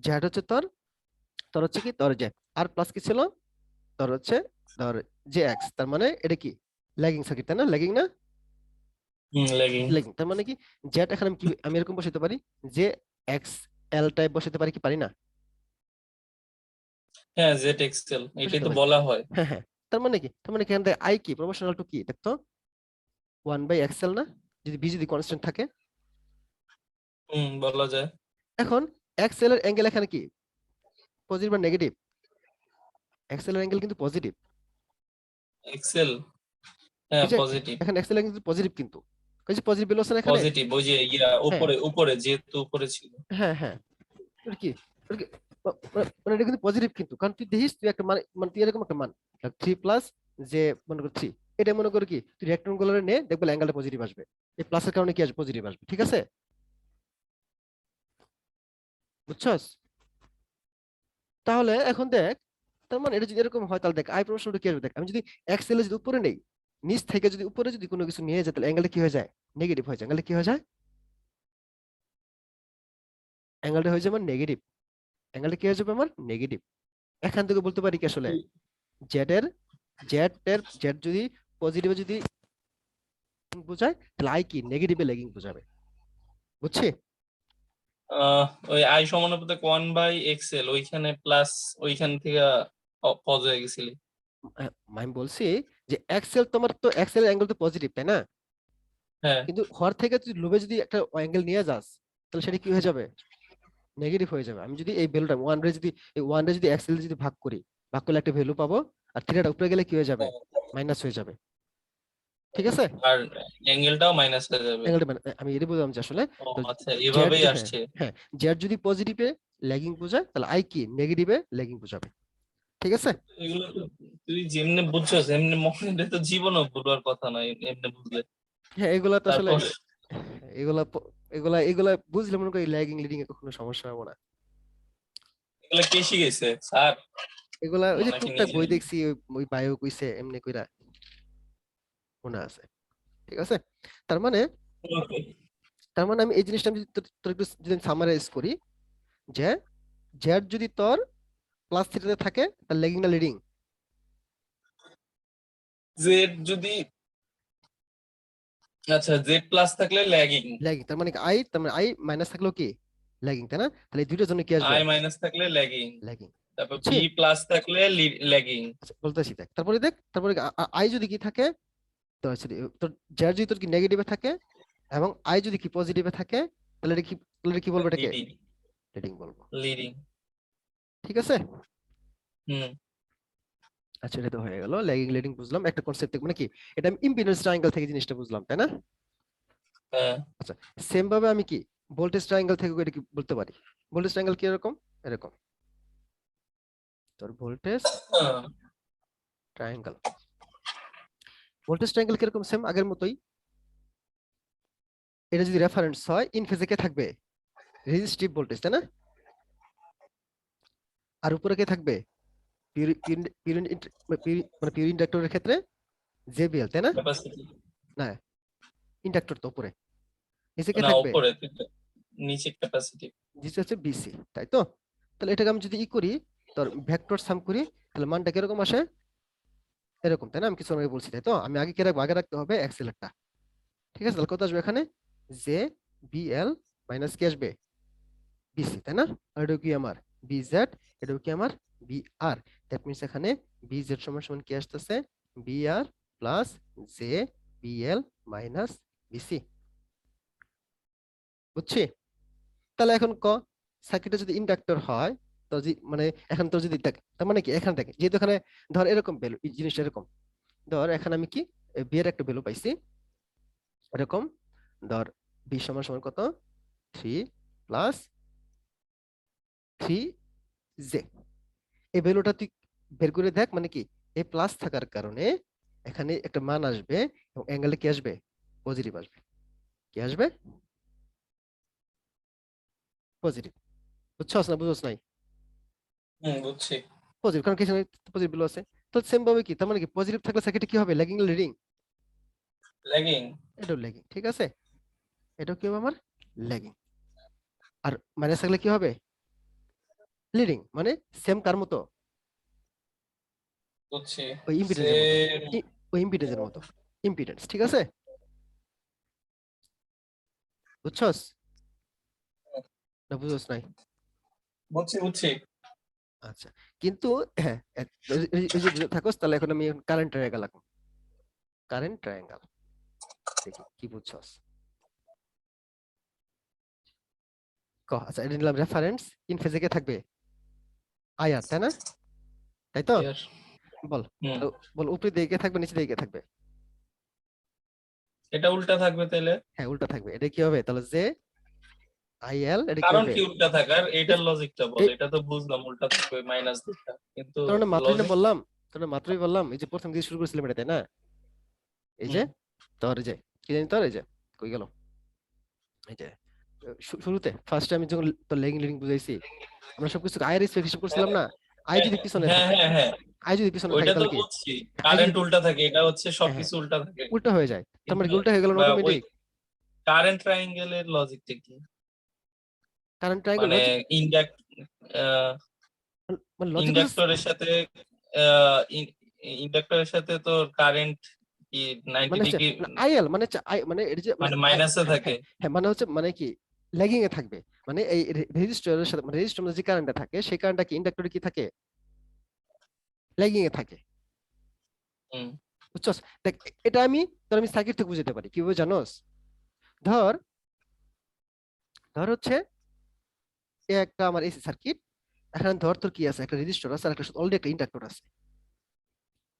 জেড হচ্ছে তোর, তোর হচ্ছে কি তোর জেড, আর প্লাস কি ছিল তোর হচ্ছে তোর জে এক্স, তার মানে এটা কি ল্যাগিং সার্কিট, তাই না? ল্যাগিং না? হুম, ল্যাগিং। ল্যাগিং তার মানে কি জেড এখানে আমি কি আমি এরকম বসাতে পারি যে এক্স এল টাইপ বসাতে পারি কি পারি না? হ্যাঁ, জেড এক্সেল এটাই বসাতে তো পারি, বলা হয়। হ্যাঁ হ্যাঁ। তার মানে কি, তার মানে এখান থেকে আই কি প্রপোর্শনাল টু কি দেখতো, ওয়ান বাই এক্সেল না, যদি বি যদি কনস্ট্যান্ট থাকে। হুম, বলা যায়। এখন এক্সেল এর অ্যাঙ্গেল এখানে কি পজিটিভ বা নেগেটিভ? এক্সেল এর অ্যাঙ্গেল কিন্তু পজিটিভ। এক্সেল। হ্যাঁ, এই যে পজিটিভ। এখানে এক্সেল অ্যাঙ্গেল পজিটিভ কিন্তু, এই যে পজিটিভ বেল আছে না এখানে। পজিটিভ, ওই যে হ্যাঁ উপরে উপরে যেহেতু উপরে ছিল। হ্যাঁ হ্যাঁ। ওটা কি, ওটা কি মানে এটা কিন্তু পজিটিভ কিন্তু, কারণ তুই দেখিস তুই একটা মান, মানে তুই এরকম একটা মান 3 প্লাস যে মনে কর 3, এটা মনে করে কি তুই রেক্টাঙ্গুলারে নে, দেখবে অ্যাঙ্গেলটা পজিটিভ আসবে, এই প্লাসের কারণে কি আসবে পজিটিভ আসবে, ঠিক আছে? বুঝছস? তাহলে এখন দেখ, তার মানে এটা যদি এরকম হয় তাহলে দেখ আই প্রশ্নটা কি আসবে, দেখ আমি যদি এক্সেল যদি উপরে নেই, নিচ থেকে যদি উপরে যদি কোনো কিছু নিয়ে যায় তাহলে অ্যাঙ্গেলটা কি হয়ে যায়, নেগেটিভ হয়ে যায়। অ্যাঙ্গেলটা কি হয়ে যায়, অ্যাঙ্গেলটা হয়ে যায় আমার নেগেটিভ। অ্যাঙ্গেলটা কি হয়ে যাবে আমার নেগেটিভ। এখান থেকে বলতে পারি কি আসলে জেড এর জেড যদি পজিটিভে যদি বোঝায় তাহলে আই কি নেগেটিভে ল্যাগিং বোঝাবে, বুঝছি? ওই আই সমানুপাতিক 1/xl, ওইখানে প্লাস, ওইখান থেকে পজ হয়ে গেছিল। আমি বলছি যে এক্সেল তোমার তো এক্সেল অ্যাঙ্গেল তো পজিটিভ, তাই না? হ্যাঁ। কিন্তু হর থেকে তুই লোভে যদি একটা অ্যাঙ্গেল নিয়ে যাস তাহলে সেটা কি হয়ে যাবে, নেগেটিভ হয়ে যাবে। আমি যদি এই ভ্যালুটা ওয়ান রে যদি এই ওয়ান রে যদি এক্সেল যদি ভাগ করি, ভাগ করলে একটা ভ্যালু পাবো, আর থিটাটা উপরে গেলে কি হয়ে যাবে, মাইনাস হয়ে যাবে, ঠিক আছে? আর অ্যাঙ্গেলটাও মাইনাস হয়ে যাবে। অ্যাঙ্গেলটা আমি এটা বললাম যে আসলে ও তো আচ্ছা, জেড, এভাবেই হ্যাঁ আসছে। হ্যাঁ, জেড যদি পজিটিভে ল্যাগিং বোঝায় তাহলে আই কি নেগেটিভে ল্যাগিং বোঝাবে, ঠিক আছে? এগুলো তো তুই যেমনি বুঝছস এমনি মনে তো জীবনও ভুলার কথা নয় এমনি বুঝলে। হ্যাঁ এগুলা তো আসলে তারপর এগুলা এগুলা বুঝলে মনে করি ল্যাগিং লিডিং এ কখনো সমস্যা হবে না। এগুলো কে শিখেছে স্যার এগুলা ওই যে নাকি টুকটাক নিজে? বই দেখছি, ওই বায়ো কইছে এমনি কইরা মনে আছে, ঠিক আছে? তার মানে, আমি এই জিনিসটা আমি যদি তোর একটু যদি সামারাইজ করি, যে জেড যদি তোর প্লাস থিটাতে থাকে তাহলে ল্যাগিং না লিডিং? জেড যদি, আচ্ছা, জেড প্লাস থাকলে ল্যাগিং। ল্যাগিং তার মানে আই, তার মানে আই মাইনাস থাকলেও কি ল্যাগিং, তাই না? তাহলে এই দুইটার জন্য কি আসবে, আই মাইনাস থাকলে ল্যাগিং। ল্যাগিং, তারপর বুঝছি? বি প্লাস থাকলে ল্যাগিং। আচ্ছা বলতেছি দেখ, তারপরে দেখ, তারপরে আই যদি কি থাকে, তো তোর জেড যদি তোর কি নেগেটিভে থাকে এবং আই যদি কি পজিটিভে থাকে তাহলে এটা কি, তাহলে এটা কি বলবো এটাকে লিডিং। লিডিং বলবো, লিডিং। ঠিক আছে? হুম। আচ্ছা এটা তো হয়ে গেল ল্যাগিং লিডিং বুঝলাম, একটা কনসেপ্ট মানে কি এটা আমি ইম্পিডেন্স ট্রায়াঙ্গেল থেকে জিনিসটা বুঝলাম, তাই না? হ্যাঁ। আচ্ছা, সেম ভাবে আমি কি ভোল্টেজ ট্রায়াঙ্গেল থেকে এটা কি বলতে পারি, ভোল্টেজ ট্রায়াঙ্গেল কি এরকম এরকম, তোর ভোল্টেজ ট্রায়াঙ্গেল, ভোল্টেজ ট্রায়াঙ্গেল কিরকম? সেম আগের মতোই। এটা যদি রেফারেন্স হয়, ইন ফেজে কে থাকবে? রেজিস্টিভ ভোল্টেজ, তাই না? আর উপরে কে থাকবে? মানে পিউর ইন্ডাক্টরের ক্ষেত্রে জেবিএল, তাই না? ক্যাপাসিটি। না, ইন্ডাক্টর তো উপরে, নিচে কে না, থাকবে? উপরে নিচে ক্যাপাসিটি। নিচে হচ্ছে বিসি, তাই তো? তাহলে এটাকে আমি যদি করি, তোর ভেক্টর সাম করি, তাহলে মানটা কিরকম আসে? এরকম, তাই না? আমি কিছু আগে বলছি, তাই তো? আমি আগে কি রাখবো? আগে রাখতে হবে অ্যাক্সেলেরটা। ঠিক আছে, তাহলে কত আসবে এখানে? জে বিএল মাইনাস কি আসবে? বিসি, তাই না? আর এটা কি আমার বিজেড, এটা কি আমার বিআর। দ্যাট মিন্স এখানে বিজেড সমান সমান কি আসতেছে? BR plus J BL minus BC. বুঝছি? তাহলে এখন সার্কিটে যদি ইন্ডাক্টর হয়, তো মানে এখন তো যদি দেখ, তার মানে কি এখানে দেখ, যেহেতু এখানে ধর এরকম ভ্যালু, এই জিনিসটা এরকম, ধর এখানে আমি কি বি এর একটা ভ্যালু পাইছি এরকম, ধর বি সমান সমান কত? 3 প্লাস 3 জে। এই ভ্যালুটা তুই বের করে দেখ, মানে কি এই প্লাস থাকার কারণে এখানে একটা মান আসবে, এবং অ্যাঙ্গেলে কি আসবে? পজিটিভ আসবে। কি আসবে? পজিটিভ। বুঝছস না বুঝছস নাই? বুঝছি। পজিটিভ, কারণ কি এখানে পজিটিভ ভ্যালু আছে। তো সেম ভাবে কি, তার মানে কি পজিটিভ থাকলে সার্কিটে কি হবে? Lagging leading? ল্যাগিং। এটাও ল্যাগিং, ঠিক আছে? এটাও কি হবে আমার? ল্যাগিং। আর মাইনাস থাকলে কি হবে? লিডিং। মানে সেম কার মতো? বুঝছি। ওই ইম্পিডেন্সের মতো। সেম। ওই ইম্পিডেন্সের মতো। ইম্পিডেন্স, ঠিক আছে? বুঝছস না বুঝছস নাই? বুঝছি বুঝছি। আচ্ছা, কিন্তু হ্যাঁ, এই যে বুঝে থাকোস, তাহলে এখন আমি কারেন্ট ট্রায়াঙ্গেল আঁকবো। কারেন্ট ট্রায়াঙ্গেল, দেখি কি বুঝছস। আচ্ছা, এটা নিলাম রেফারেন্স। ইন ফেজে কে থাকবে? আইআর, তাই না? তাই তো? ইয়ার। বল। হুম। তাহলে বল, উপরে দিকে কে থাকবে, নিচে দিকে কে থাকবে? এটা উল্টা থাকবে তাহলে। হ্যাঁ, উল্টা থাকবে। এটা কি হবে তাহলে? জে আইএল, এটা কি কারণ হবে? কি উল্টা থাকার, এই এটার যে লজিকটা বল। এই এটা তো বুঝলাম উল্টা থাকবে মাইনাস দিকটা, কিন্তু তোর না মাত্রই না লজিক। বললাম, তোর না মাত্রই বললাম, এই যে প্রথম দিয়ে শুরু করেছিলাম এটা, তাই না? এই যে হুম। তোর, এই যে কি জানি তোর, এই যে কই গেল, এই যে শুরুতে ফার্স্টে আমি যখন তোর লেগিং লিডিং বুঝাইছি, আমরা সবকিছু আয়ের রেসপেক্ট হিসাব করছিলাম না? আই হ্যাঁ যদি পিছনে হ্যাঁ থাকে, হ্যাঁ হ্যাঁ, আই যদি পিছনে থাকে ওইটা তো তাহলে কি? বুঝছি। আই যদি কারেন্ট উল্টা থাকে, এটা হচ্ছে হ্যাঁ হ্যাঁ সবকিছু উল্টা থাকে। উল্টা হয়ে যায়, তার মানে কিন্তু কি উল্টা হয়ে গেল বা ওই অটোমেটিক? কারেন্ট ট্রায়াঙ্গেলের লজিকটা কি? কারেন্ট ট্রায়াঙ্গেল মানে লজিক, ইন্ডাক্ট মানে লজিক হচ্ছে, ইন্ডাক্টরের সাথে ইন্ডাক্টরের সাথে তো কারেন্ট কি 90 মানে হচ্ছে ডিগ্রি, আইএল মানে হচ্ছে মানে এটা যে মানে মানে মাইনাসে হ্যাঁ থাকে। হ্যাঁ হ্যাঁ, মানে হচ্ছে মানে কি ল্যাগিং এ থাকবে। মানে এই রেজিস্টরের সাথে, মানে রেজিস্টরের যে কারেন্টটা থাকে, সেই কারেন্টটা কি ইন্ডাক্টরে কি থাকে? ল্যাগিং এ থাকে। হুম। বুঝছস? দেখ, এটা আমি তোর আমি সার্কিট থেকে বুঝাতে পারি কিভাবে জানোস? ধর, ধর হচ্ছে এ একটা আমার এসি সার্কিট, এখানে ধর তোর কি আছে, একটা রেজিস্টর আছে আর একটা অলরেডি একটা ইন্ডাক্টর আছে,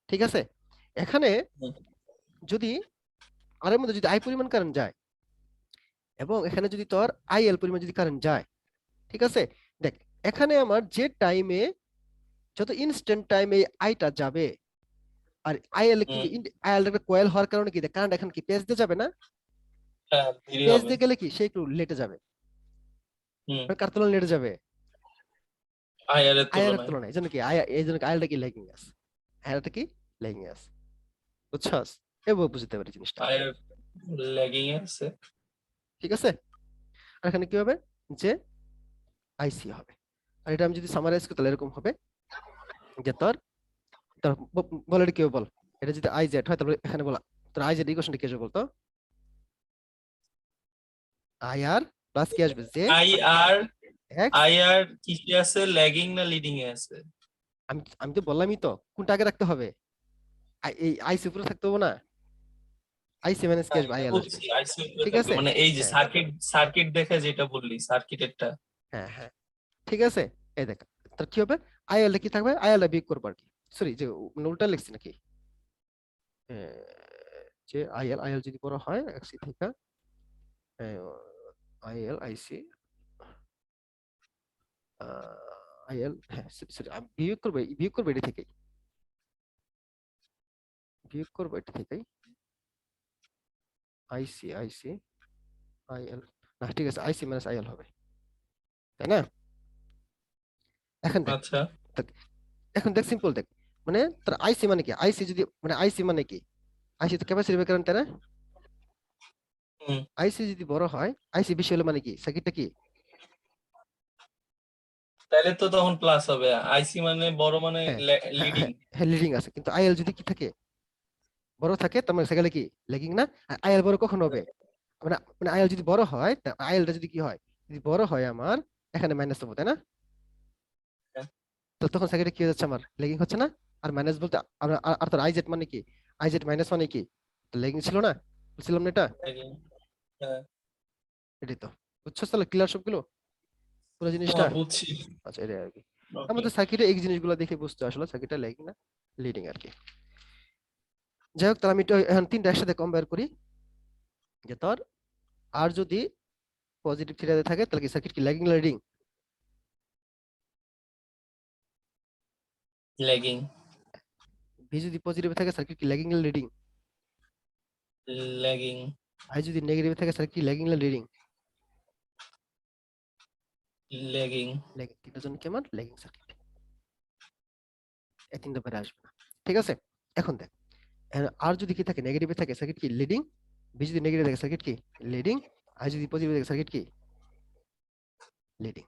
ঠিক আছে? এখানে হুম। যদি আর এর মধ্যে যদি আই পরিমাণ কারেন্ট যায়, এবং এখানে যদি তোর আই এল পরিমাণ যদি কারেন্ট যায়, ঠিক আছে? দেখ, এখানে আমার যে টাইমে, যত ইনস্ট্যান্ট টাইমে আইটা যাবে, আর আইএল কিন্তু হুম। আইএল একটা কয়েল হওয়ার কারণে কি কারেন্ট এখন কি পেজ দিয়ে যাবে না? হ্যাঁ, দেরি পেজ হবে। দিয়ে গেলে কি সে একটু লেটে যাবে, হুম। মানে কার তুলনায় লেটে যাবে? আয়ারের আইআর এর তুলনায়। তুলনায়। এই জন্য কি এই জন্য আইএলটা কি ল্যাগিং আছে, আইএলটা কি ল্যাগিং আছে। বুঝছস? এভাবে বুঝতে পারি জিনিসটা। আয়ার ল্যাগিং এ আছে। ঠিক আছে? আর এখানে কি হবে? যে আইসি হবে। আর এটা আমি যদি সামারাইজ করি তাহলে এরকম হবে, যে তোর তোর বল, এটা কি হবে বল? এটা যদি আই জেড হয়, তাহলে এখানে বলা তোর আই জেড ইকুয়েশনটা কি আসবে বলতো? আই আর প্লাস কি আসবে? J I R X. I R কিসে আছে, ল্যাগিং না লিডিং এ আছে? আমি আমি তো বললামই তো, কোনটা আগে রাখতে হবে? এই আইসি উপরে থাকতে হবে না? আইসি মাইনাস কি হ্যাঁ, আসবে? এটা আইএল আসবে। বুঝছি, আইসি উপরে ঠিক থাকবে, আছে? মানে এই যে হ্যাঁ সার্কিট সার্কিট দেখে যেটা বললি সার্কিটেরটা। হ্যাঁ হ্যাঁ, ঠিক আছে। এই দেখ, তার কি হবে? আইএল কি থাকবে? আইএল বিয়োগ করবো আর কি। সরি, যে মানে উল্টা লিখছি নাকি? আহ, যে আইএল, আইএল যদি বড় হয় এক্সি থেকে, আইএল আইসি, আইএল, হ্যাঁ সরি সরি, আমি বিয়োগ করবো এটা থেকেই, বিয়োগ করবো এটা থেকেই। আইসি আইসি আইএল, না ঠিক আছে, আইসি মাইনাস আইএল হবে, তাই না? এখন দেখ, আচ্ছা দেখ, এখন দেখ সিম্পল দেখ, মানে তোর আইসি মানে কি, আইসি যদি মানে আইসি মানে কি, আইসি তো ক্যাপাসিটি কারেন্ট, তাই না? হুম আইসি যদি বড় হয়, আইসি বেশি হলে মানে কি, সার্কিটটা কি, তাহলে তো তখন প্লাস হবে, আইসি মানে বড় মানে হ্যাঁ হ্যাঁ লিডিং। হ্যাঁ হ্যাঁ লিডিং আছে, কিন্তু আইএল যদি কি থাকে, বড় থাকে, তার মানে সেখানে কি ল্যাগিং না? আর আইএল বড় কখন হবে, মানে মানে আইএল যদি বড় হয়, আইএলটা যদি কি হয়, যদি বড় হয় আমার, এখানে মাইনাস হবো, তাই না? তো তখন সার্কিটে কি হয়ে যাচ্ছে, আমার ল্যাগিং হচ্ছে না? আর মাইনাস বলতে আমরা আর তোর আইজেড মানে কি, আইজেড মাইনাস মানে কি, ল্যাগিং ছিল না, বলছিলাম না এটা? হ্যাঁ এটাই তো, বুঝছো তাহলে ক্লিয়ার সবগুলো, পুরো জিনিসটা? হ্যাঁ, বুঝছি। আচ্ছা এটাই আর কি, ওকে আমাদের সার্কিটে এই জিনিসগুলো দেখে বুঝতে আসলে সার্কিটটা ল্যাগিং না লিডিং আর কি। যাই হোক, তাহলে আমি এটা এখন তিনটা একসাথে কম্পেয়ার করি, যে তোর আর যদি পজিটিভ থ্রিতে থাকে তাহলে কি সার্কিট কি ল্যাগিং লিডিং? ল্যাগিং। ভি যদি পজিটিভে থাকে সার্কিট কি ল্যাগিং লিডিং? ল্যাগিং। আই যদি নেগেটিভে থাকে সার্কিট কি ল্যাগিং লিডিং? ল্যাগিং। ল্যাগিং, তিনটার জন্য কেমন ল্যাগিং সার্কিট, এই তিনটা বেড়ে আসবে না, ঠিক আছে? এখন দেখ, আর যদি কি থাকে নেগেটিভে থাকে সার্কিট কি লিডিং, ভি যদি নেগেটিভে থাকে সার্কিট কি লিডিং, আই যদি পজিটিভে থাকে সার্কিট কি লিডিং,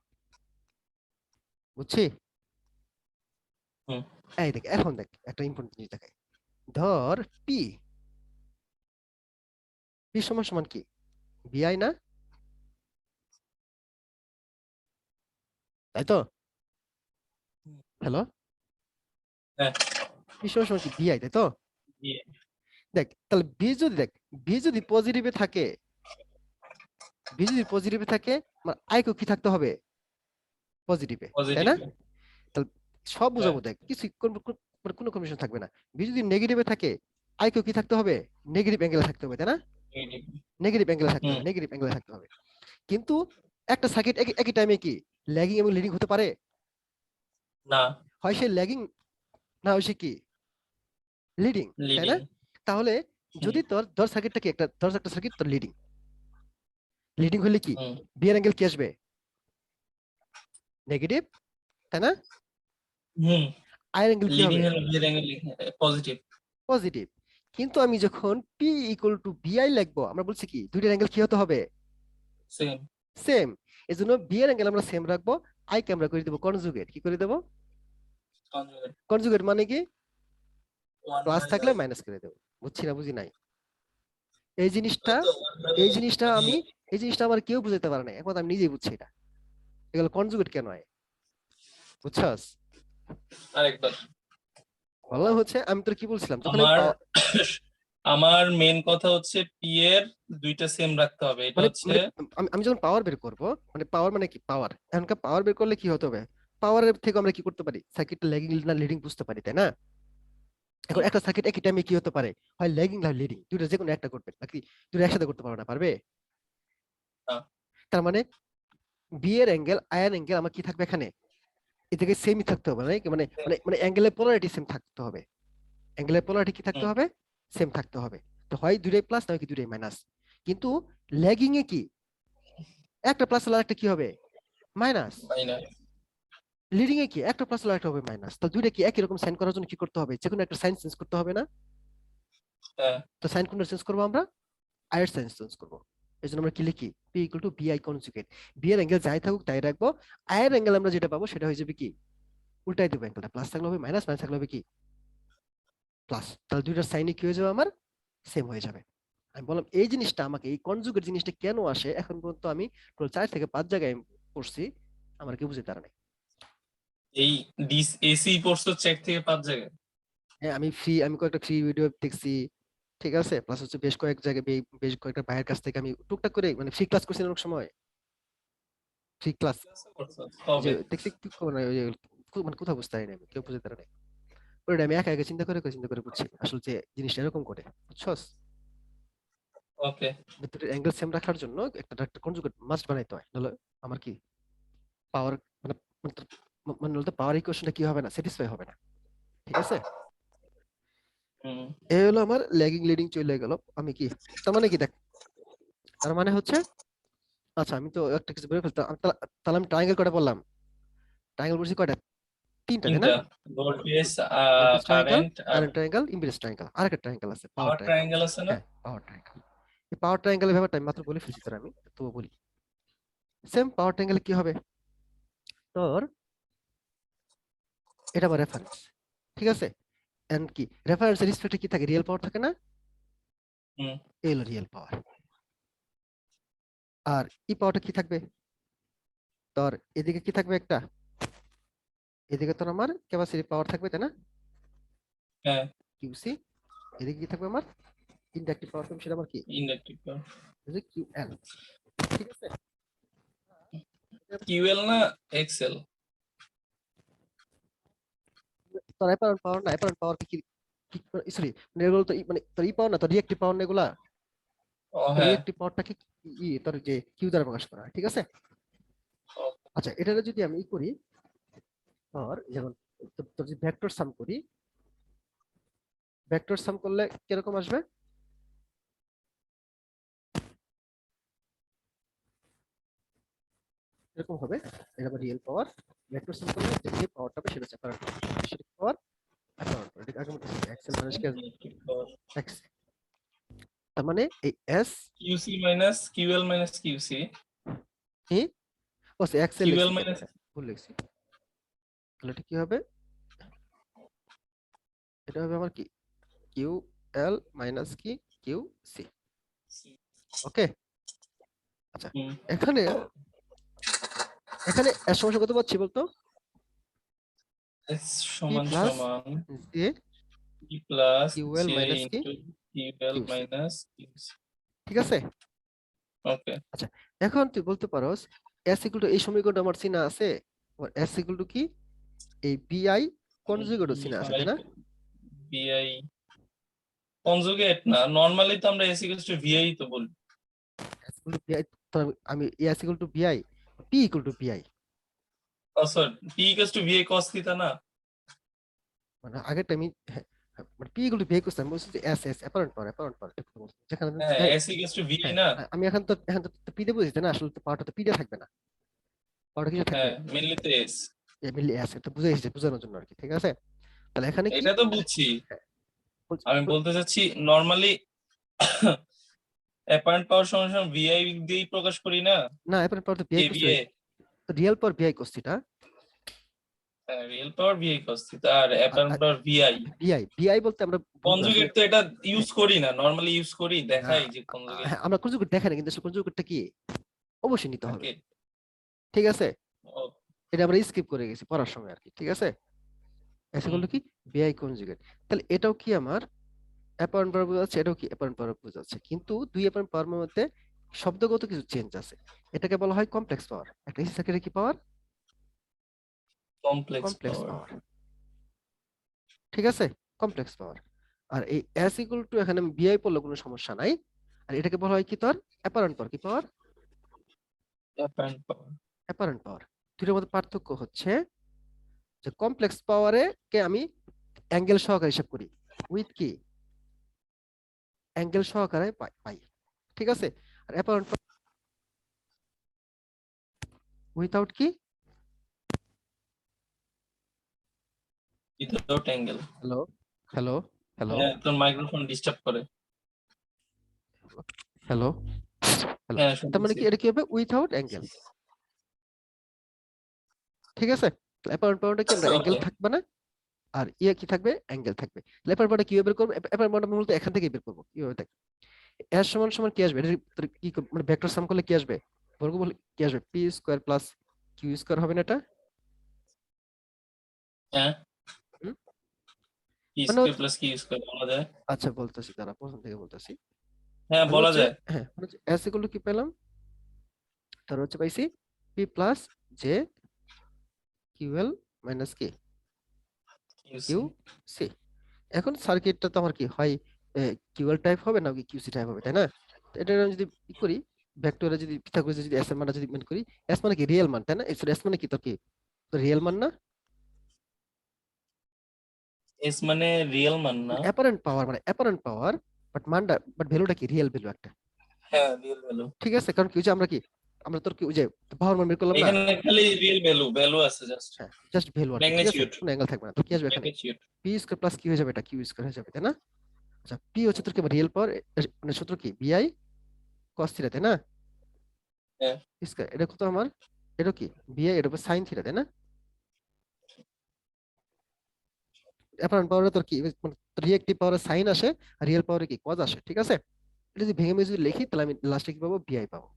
বুঝছি? হুম এই দেখ, এখন দেখ একটা ইম্পর্টেন্ট জিনিস দেখাই, ধর পি, পি সমান সমান কি বিআই না, তাই তো? হ্যালো, হ্যাঁ পি সমান সমান কি বিআই, তাই তো? দিয়ে দেখ তাহলে বি যদি দেখ, বি যদি পজিটিভে থাকে, বি যদি পজিটিভে থাকে, আমার আইকেও কি থাকতে হবে পজিটিভে, তাই পজিটিভ। না? তাহলে সব হ্যাঁ বুঝাবো, দেখ কিছু কোনো কমিশন থাকবে না, বি যদি নেগেটিভে থাকে, আইকেও কি থাকতে হবে নেগেটিভ অ্যাঙ্গেলে থাকতে হবে, তাই না? নেগেটিভ। নেগেটিভ অ্যাঙ্গেলে থাকতে হুম হবে, নেগেটিভ অ্যাঙ্গেলে থাকতে হবে। কিন্তু একটা সার্কিট একই টাইমে কি ল্যাগিং এবং লিডিং হতে পারে? না হয় সে ল্যাগিং, না হয় সে কি লিডিং, তাই লিডিং। না? তাহলে হুম যদি তোর ধর সার্কিটটা কি একটা, ধর একটা সার্কিট তোর লিডিং, লিডিং হলে কি হুম বি এর অ্যাঙ্গেল কি আসবে নেগেটিভ, তাই না? হুম আই এর অ্যাঙ্গেল কি লিডিং হবে এর বিয়ের অ্যাঙ্গেল পজিটিভ। পজিটিভ। কিন্তু আমি যখন পি ইকুয়াল টু বিআই লিখবো, আমরা বলছি কি দুইটার অ্যাঙ্গেল কি হতে হবে সেম। সেম, এজন্য বি এর অ্যাঙ্গেল আমরা সেম রাখবো, আই কে আমরা করে দেবো কনজুগেট, কি করে দেবো কনজুগেট। কনজুগেট, মানে কি 1 প্লাস বাই থাকলে আই। মাইনাস করে দেবো, বুঝছি না বুঝি নাই এই জিনিসটা, ওই তো 1 বাই এই আই জিনিসটা মানে আমি, এই জিনিসটা আমার কেউ বুঝাতে পারে না, একমাত্র আমি নিজেই বুঝছি এটা, এগুলো কনজুগেট কেন হয়, বুঝছস? আরেকবার। বললাম হচ্ছে, আমি তোর কি বলছিলাম যখন আমি আমার আমার মেন কথা হচ্ছে পি এর দুইটা সেম রাখতে হবে, এটা মানে হচ্ছে মানে আমি যখন পাওয়ার বের করব, মানে পাওয়ার মানে কি পাওয়ার, এখনকার পাওয়ার বের করলে কি হতে হবে, পাওয়ারের থেকে আমরা কি করতে পারি সার্কিটটা ল্যাগিং না লিডিং বুঝতে পারি, তাই না? এখন হুম, একটা সার্কিট একই টাইমে কি হতে পারে, হয় ল্যাগিং না লিডিং, দুটো যে কোনো একটা করবে নাকি, দুটো একসাথে করতে পারবে না, পারবে? না, তার মানে বি এর অ্যাঙ্গেল আই এর অ্যাঙ্গেল আমার কি থাকবে এখানে, এ থেকে সেমই থাকতে হবে, মানে কি মানে same, মানে মানে অ্যাঙ্গেলের পোলারিটি সেম থাকতে হবে, অ্যাঙ্গেলের পোলারিটি কি থাকতে হুম, হবে সেম থাকতে হবে, তো হয় দুটোই প্লাস নয় কি দুটোই মাইনাস। কিন্তু ল্যাগিং এ কি একটা প্লাস আর একটা কি হবে মাইনাস, মাইনাস। লিডিং এ কি একটা প্লাস আর একটা হবে মাইনাস, তো দুইটা কি একই রকম সাইন করার জন্য কি করতে হবে, যে কোনো একটা সাইন চেঞ্জ করতে হবে না? হ্যাঁ তো সাইন কোনটা চেঞ্জ করবো আমরা, আই এর সাইন চেঞ্জ করবো, এই জন্য আমরা কি লিখি পি ইকুয়াল টু বিআই কনজুগেট, বি এর অ্যাঙ্গেল যাই থাকুক তাই রাখবো, আই এর অ্যাঙ্গেল আমরা যেটা পাবো সেটা হয়ে যাবে কি উল্টাই দেবো, অ্যাঙ্গেলটা প্লাস থাকলে হবে মাইনাস, মাইনাস থাকলে হবে কি প্লাস, তাহলে দুইটার সাইনে কি হয়ে যাবে আমার সেম হয়ে যাবে। আমি বললাম এই জিনিসটা আমাকে, এই কনজুগেট জিনিসটা কেন আসে এখন পর্যন্ত আমি টোটাল 4 থেকে 5 জায়গায় পড়ছি, আমার কেউ বুঝতে পারে নাই। এই ডিস এসি পড়ছো হচ্ছে 1 থেকে 5 জায়গায়। হ্যাঁ আমি কয়েকটা ফ্রি ভিডিও দেখছি, ঠিক আছে, প্লাস হচ্ছে বেশ কয়েক জায়গায় বেশ কয়েকটা ভাইয়ের কাছ থেকে আমি টুকটাক করে মানে ফ্রি ক্লাস করছি অনেক সময়, ফ্রি ক্লাস করছো যে কবে? দেখছি মানে ওই যে মানে কোথাও বুঝতে পারি না, আমি কেউ বুঝতে পারে নাই, ওইটা আমি একা একা চিন্তা করে বুঝছি আসলে যে জিনিসটা এরকম করে, বুঝছস? ওকে। দুটোর অ্যাঙ্গেল সেম রাখার জন্য একটা কনজুগেট মাস্ট বানাইতে হয়, নাহলে আমার কি পাওয়ার মানে মানে বলতে পাওয়ার ইকুয়েশনটা কি হবে না, স্যাটিসফাই হবে না, ঠিক আছে? হুম এই হলো আমার ল্যাগিং লিডিং চলে গেল, আমি কি তার মানে কি দেখ, তার মানে হচ্ছে, আচ্ছা আমি তো একটা কিছু বলে ফেলতাম, তাহলে আমি ট্রায়াঙ্গেল কয়টা বললাম? ট্রায়াঙ্গেল বলছি কয়টা? তিনটা, তাই না? তিনটা, ভোল্টেজ, ভোল্টেজ ট্রায়াঙ্গেল, কারেন্ট আর কারেন্ট ট্রায়াঙ্গেল, ইম্পিডেন্স ট্রায়াঙ্গেল, আরেকটা ট্রায়াঙ্গেল আছে পাওয়ার পাওয়ার ট্রায়াঙ্গেল। ট্রায়াঙ্গেল আছে না? হ্যাঁ, পাওয়ার ট্রায়াঙ্গেল। এই পাওয়ার ট্রায়াঙ্গেলের ব্যাপারটা আমি মাত্র বলে ফেলছি তোর, আমি তবুও বলি। সেম পাওয়ার ট্রায়াঙ্গেলে কি হবে তোর, এটা আমার রেফারেন্স, ঠিক আছে? এন্ড কি রেফারেন্সের রেসপেক্টে কি থাকে, রিয়েল পাওয়ার থাকে না? হুম, এই হলো রিয়েল পাওয়ার। আর এই পাওয়ারটা কি থাকবে তোর, এদিকে কি থাকবে একটা, এদিকে তোর আমার ক্যাপাসিটি পাওয়ার থাকবে, তাই না? হ্যাঁ, কিউসি। এদিকে কি থাকবে আমার, ইন্ডাকটিভ পাওয়ার থাকবে, সেটা আমার কি, ইন্ডাকটিভ পাওয়ার। কিউএল। ঠিক আছে? কিউএল না এক্সএল? তোর অ্যাপারেন্ট পাওয়ার না, অ্যাপারেন্ট পাওয়ার কি, সরি, এগুলো তো মানে তোর ই পাওয়ার না, তোর রিঅ্যাক্টিভ পাওয়ার না এগুলা। ও হ্যাঁ। রিঅ্যাক্টিভ পাওয়ারটাকে তোর যে কিউ দ্বারা প্রকাশ করা হয়, ঠিক আছে? ও, আচ্ছা, এটা যদি আমি করি, তোর যেমন তোর যদি ভেক্টর সাম করি, ভেক্টর সাম করলে কিরকম আসবে, এরকম হবে। এটা আবার রিয়েল পাওয়ার, ভেক্টর সাম করলে যে পাওয়ারটা হবে সেটা হচ্ছে অ্যাপারেন্ট পাওয়ার, সেটা পাওয়ার অ্যাপারেন্ট পাওয়ার। এটা আগে মতো XL minus inductive power. X. তার মানে এই S QC minus QL minus QC. ই ও এক্সেল কিউএল লিখছি, মাইনাস ভুল লিখছি। তাহলে এটা কি হবে, এটা হবে আমার কি, কিউ এল মাইনাস কি, কিউ সি। ওকে। আচ্ছা, এখানে এখানে এর সমস্যা কত পাচ্ছি বলতো, এস পি সমান প্লাস সমান j P plus QL j minus কি, into QL QC. Minus QC. ঠিক আছে? ওকে। আচ্ছা, এখন তুই বলতে পারোস এস ইকুয়াল টু, এই সমীকরণটা আমার চিনা আছে, এস ইকুয়াল টু কি, এই বিআই কনজুগেটও চিনা আছে, বিআই, তাই না? বিআই কনজুগেট না, নরমালি তো আমরা এস ইকুয়ালস টু ভিআই তো বলি। এস ইকুয়াল টু বিআই, তো আমি S equal to VI, P equal to VI, oh sorry, P equals to VI cos theta না? মানে আগেরটা আমি, হ্যাঁ, মানে পি ইকুয়াল টু বিআই করছি, আমি বলছি যে S S apparent power, apparent power, যেখানে হ্যাঁ, হ্যাঁ, এস ইকুয়ালস টু ভিআই হ্যাঁ, না? আমি এখন তো পি দিয়ে বুঝেছি না, আসলে তো পাওয়ারটা তো পি দিয়ে থাকবে না, পাওয়ারটা কিছু থাকবে, হ্যাঁ, মেনলি তো এস। এমএলএ এস, এটা বুঝে এসেছে, বোঝানোর জন্য আর কি, ঠিক আছে? তাহলে এখানে কি, এটা তো বুঝছি। হ্যাঁ, আমি বলতে চাচ্ছি নরমালি অ্যাপারেন্ট পাওয়ার সমান সমান ভিআই দিয়েই প্রকাশ করি না? না অ্যাপারেন্ট পাওয়ার তো বিআই করছি, কেভিএ। রিয়েল পাওয়ার বিআই করছি এটা, হ্যাঁ, real power VI cos theta আর apparent power VI. VI VI বলতে আমরা ভুল করে আসলে, কনজুগেট তো এটা ইউজ হ্যাঁ, করি না, নরমালি ইউজ করি, দেখাই আহ, যে কনজুগেট হ্যাঁ, আমরা কনজুগেট দেখাই না, কিন্তু আসলে কনজুগেটটা কি অবশ্যই নিতে হবে, থাকে। ঠিক আছে? ও, এটা আমরা স্কিপ করে গেছি পড়ার সময় আর কি, ঠিক আছে? এসে হুম, করলো কি, বিআই কনজুগেট। তাহলে এটাও কি আমার অ্যাপারেন্ট পাওয়ার বোঝাচ্ছে, এটাও কি অ্যাপারেন্ট পাওয়ার বোঝাচ্ছে, কিন্তু দুই অ্যাপারেন্ট পাওয়ার মধ্যে শব্দগত কিছু চেঞ্জ আছে। এটাকে বলা হয় কমপ্লেক্স পাওয়ার, একটা এসি সার্কিটের কি পাওয়ার, কমপ্লেক্স কমপ্লেক্স পাওয়ার। পাওয়ার, ঠিক আছে? Complex power. আর এই এস ইকুয়াল টু, এখানে আমি বিআই পড়লে কোনো সমস্যা নাই। আর এটাকে বলা হয় কি তোর অ্যাপারেন্ট পাওয়ার, কি পাওয়ার, অ্যাপারেন্ট পাওয়ার। Apparent power. দুটোর মধ্যে পার্থক্য হচ্ছে যে কমপ্লেক্স পাওয়ারে কে আমি অ্যাঙ্গেল সহকারে হিসাব করি, উইথ কি, অ্যাঙ্গেল সহকারে পাই পাই, ঠিক আছে? আর অ্যাপারেন্ট উইথাউট কি, without angle. Hello, hello, hello, হ্যাঁ, তোর মাইক্রোফোন ডিস্টার্ব করে। Hello, hello. হ্যাঁ, তার মানে শুনতেছি। কি, এটা কি হবে উইথাউট অ্যাঙ্গেল, ঠিক আছে? অ্যাপারেন্ট পাওয়ারটা কি, আমরা অ্যাঙ্গেল ওকে। থাকবে না, আর ইয়ে কি থাকবে, অ্যাঙ্গেল থাকবে। অ্যাপারেন্ট পাওয়ারটা কিভাবে বের করবো, অ্যাপারেন্ট পাওয়ারটা মূলত এখান থেকে বের করবো কিভাবে, দেখ, এর সমান সমান কি আসবে, এটা তোর কি মানে ভেক্টর সাম করলে কি আসবে, বর্গমূল কি আসবে, P square plus Q square হবে না এটা? হ্যাঁ, হুম? পি মানে স্কয়ার প্লাস কিউ স্কয়ার বলা যায়। আচ্ছা বলতেছি, দাঁড়া প্রথম থেকে বলতেছি। হ্যাঁ, মানে বলা হচ্ছে, যায়। হ্যাঁ, মানে হচ্ছে এস ইকুয়াল টু কি পেলাম, তার হচ্ছে পাইছি P plus J QL minus কি, কিউ কিউসি। সি। এখন সার্কিটটা তো আমার কি হয়, কিউএল টাইপ হবে না কিউসি টাইপ হবে, তাই না? তো এটা আমি যদি ই করি, ভেক্টরে যদি পিথাগোরাস যদি এস এর মানটা যদি মেন করি, এস মানে কি রিয়েল মান, তাই না? এস মানে কি তোর কি, রিয়েল মান না? এস মানে রিয়েল মান না? অ্যাপারেন্ট পাওয়ার, মানে অ্যাপারেন্ট পাওয়ার, বাট মানটা, বাট ভ্যালুটা কি রিয়েল ভ্যালু একটা, হ্যাঁ, রিয়েল ভ্যালু। ঠিক আছে, কারণ কি ওই যে আমরা তোর কি ওই যে পাওয়ার মান বের করলাম না, এখানে খালি রিয়েল ভ্যালু আছে জাস্ট। হ্যাঁ জাস্ট ভ্যালু আর কি, ঠিক আছে, ম্যাগনিটিউড, কোনো অ্যাঙ্গেল থাকবে না। তো কি আসবে এখানে, ম্যাগনিটিউড। পি স্কয়ার প্লাস কি হয়ে যাবে, এটা কিউ স্কয়ার হয়ে যাবে, তাই না? আচ্ছা, পি হচ্ছে তোর কি রিয়েল পাওয়ার, মানে সূত্র কি বিআই কস থিটা, তাই না? হ্যাঁ, স্কয়ার, এটা কত আমার, এটা কি বিআই, এটা সাইন থিটা, তাই না? অ্যাপারেন্ট পাওয়ারে তোর কি মানে রিয়েক্টিভ পাওয়ারে সাইন আসে, আর রিয়েল পাওয়ারে কি কজ আসে, ঠিক আছে? এটা যদি ভেঙে ভেঙে যদি লিখি, তাহলে আমি লাস্টে কি পাবো, বিআই পাবো,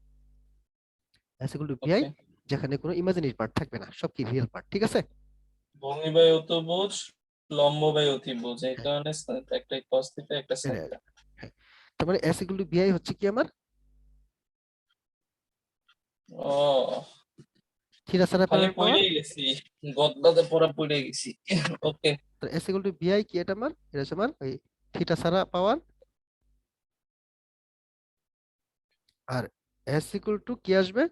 এস ইকুয়াল টু বিআই, ওকে। যেখানে কোনো ইমাজিনারি পার্ট থাকবে না, সব কি রিয়েল পার্ট, ঠিক আছে? ভূমি বাই অতিভুজ, লম্ব বাই অতিভুজ, এই হ্যাঁ, কারণে একটা cos থিটা একটা sin এটা- থিটা। হ্যাঁ, তার মানে এস ইকুয়াল টু বিআই হচ্ছে কি আমার ও, থিটা ছাড়া খালি অ্যাপারেন্ট পাওয়ার, পড়েই গেছি, গদবাদে পড়া পড়ে গেছি। ওকে। তো এস ইকুয়াল টু বিআই কি, এটা আমার, এটা হচ্ছে আমার ওই থিটা ছাড়া পাওয়ার, আর এস ইকুয়াল টু কি আসবে,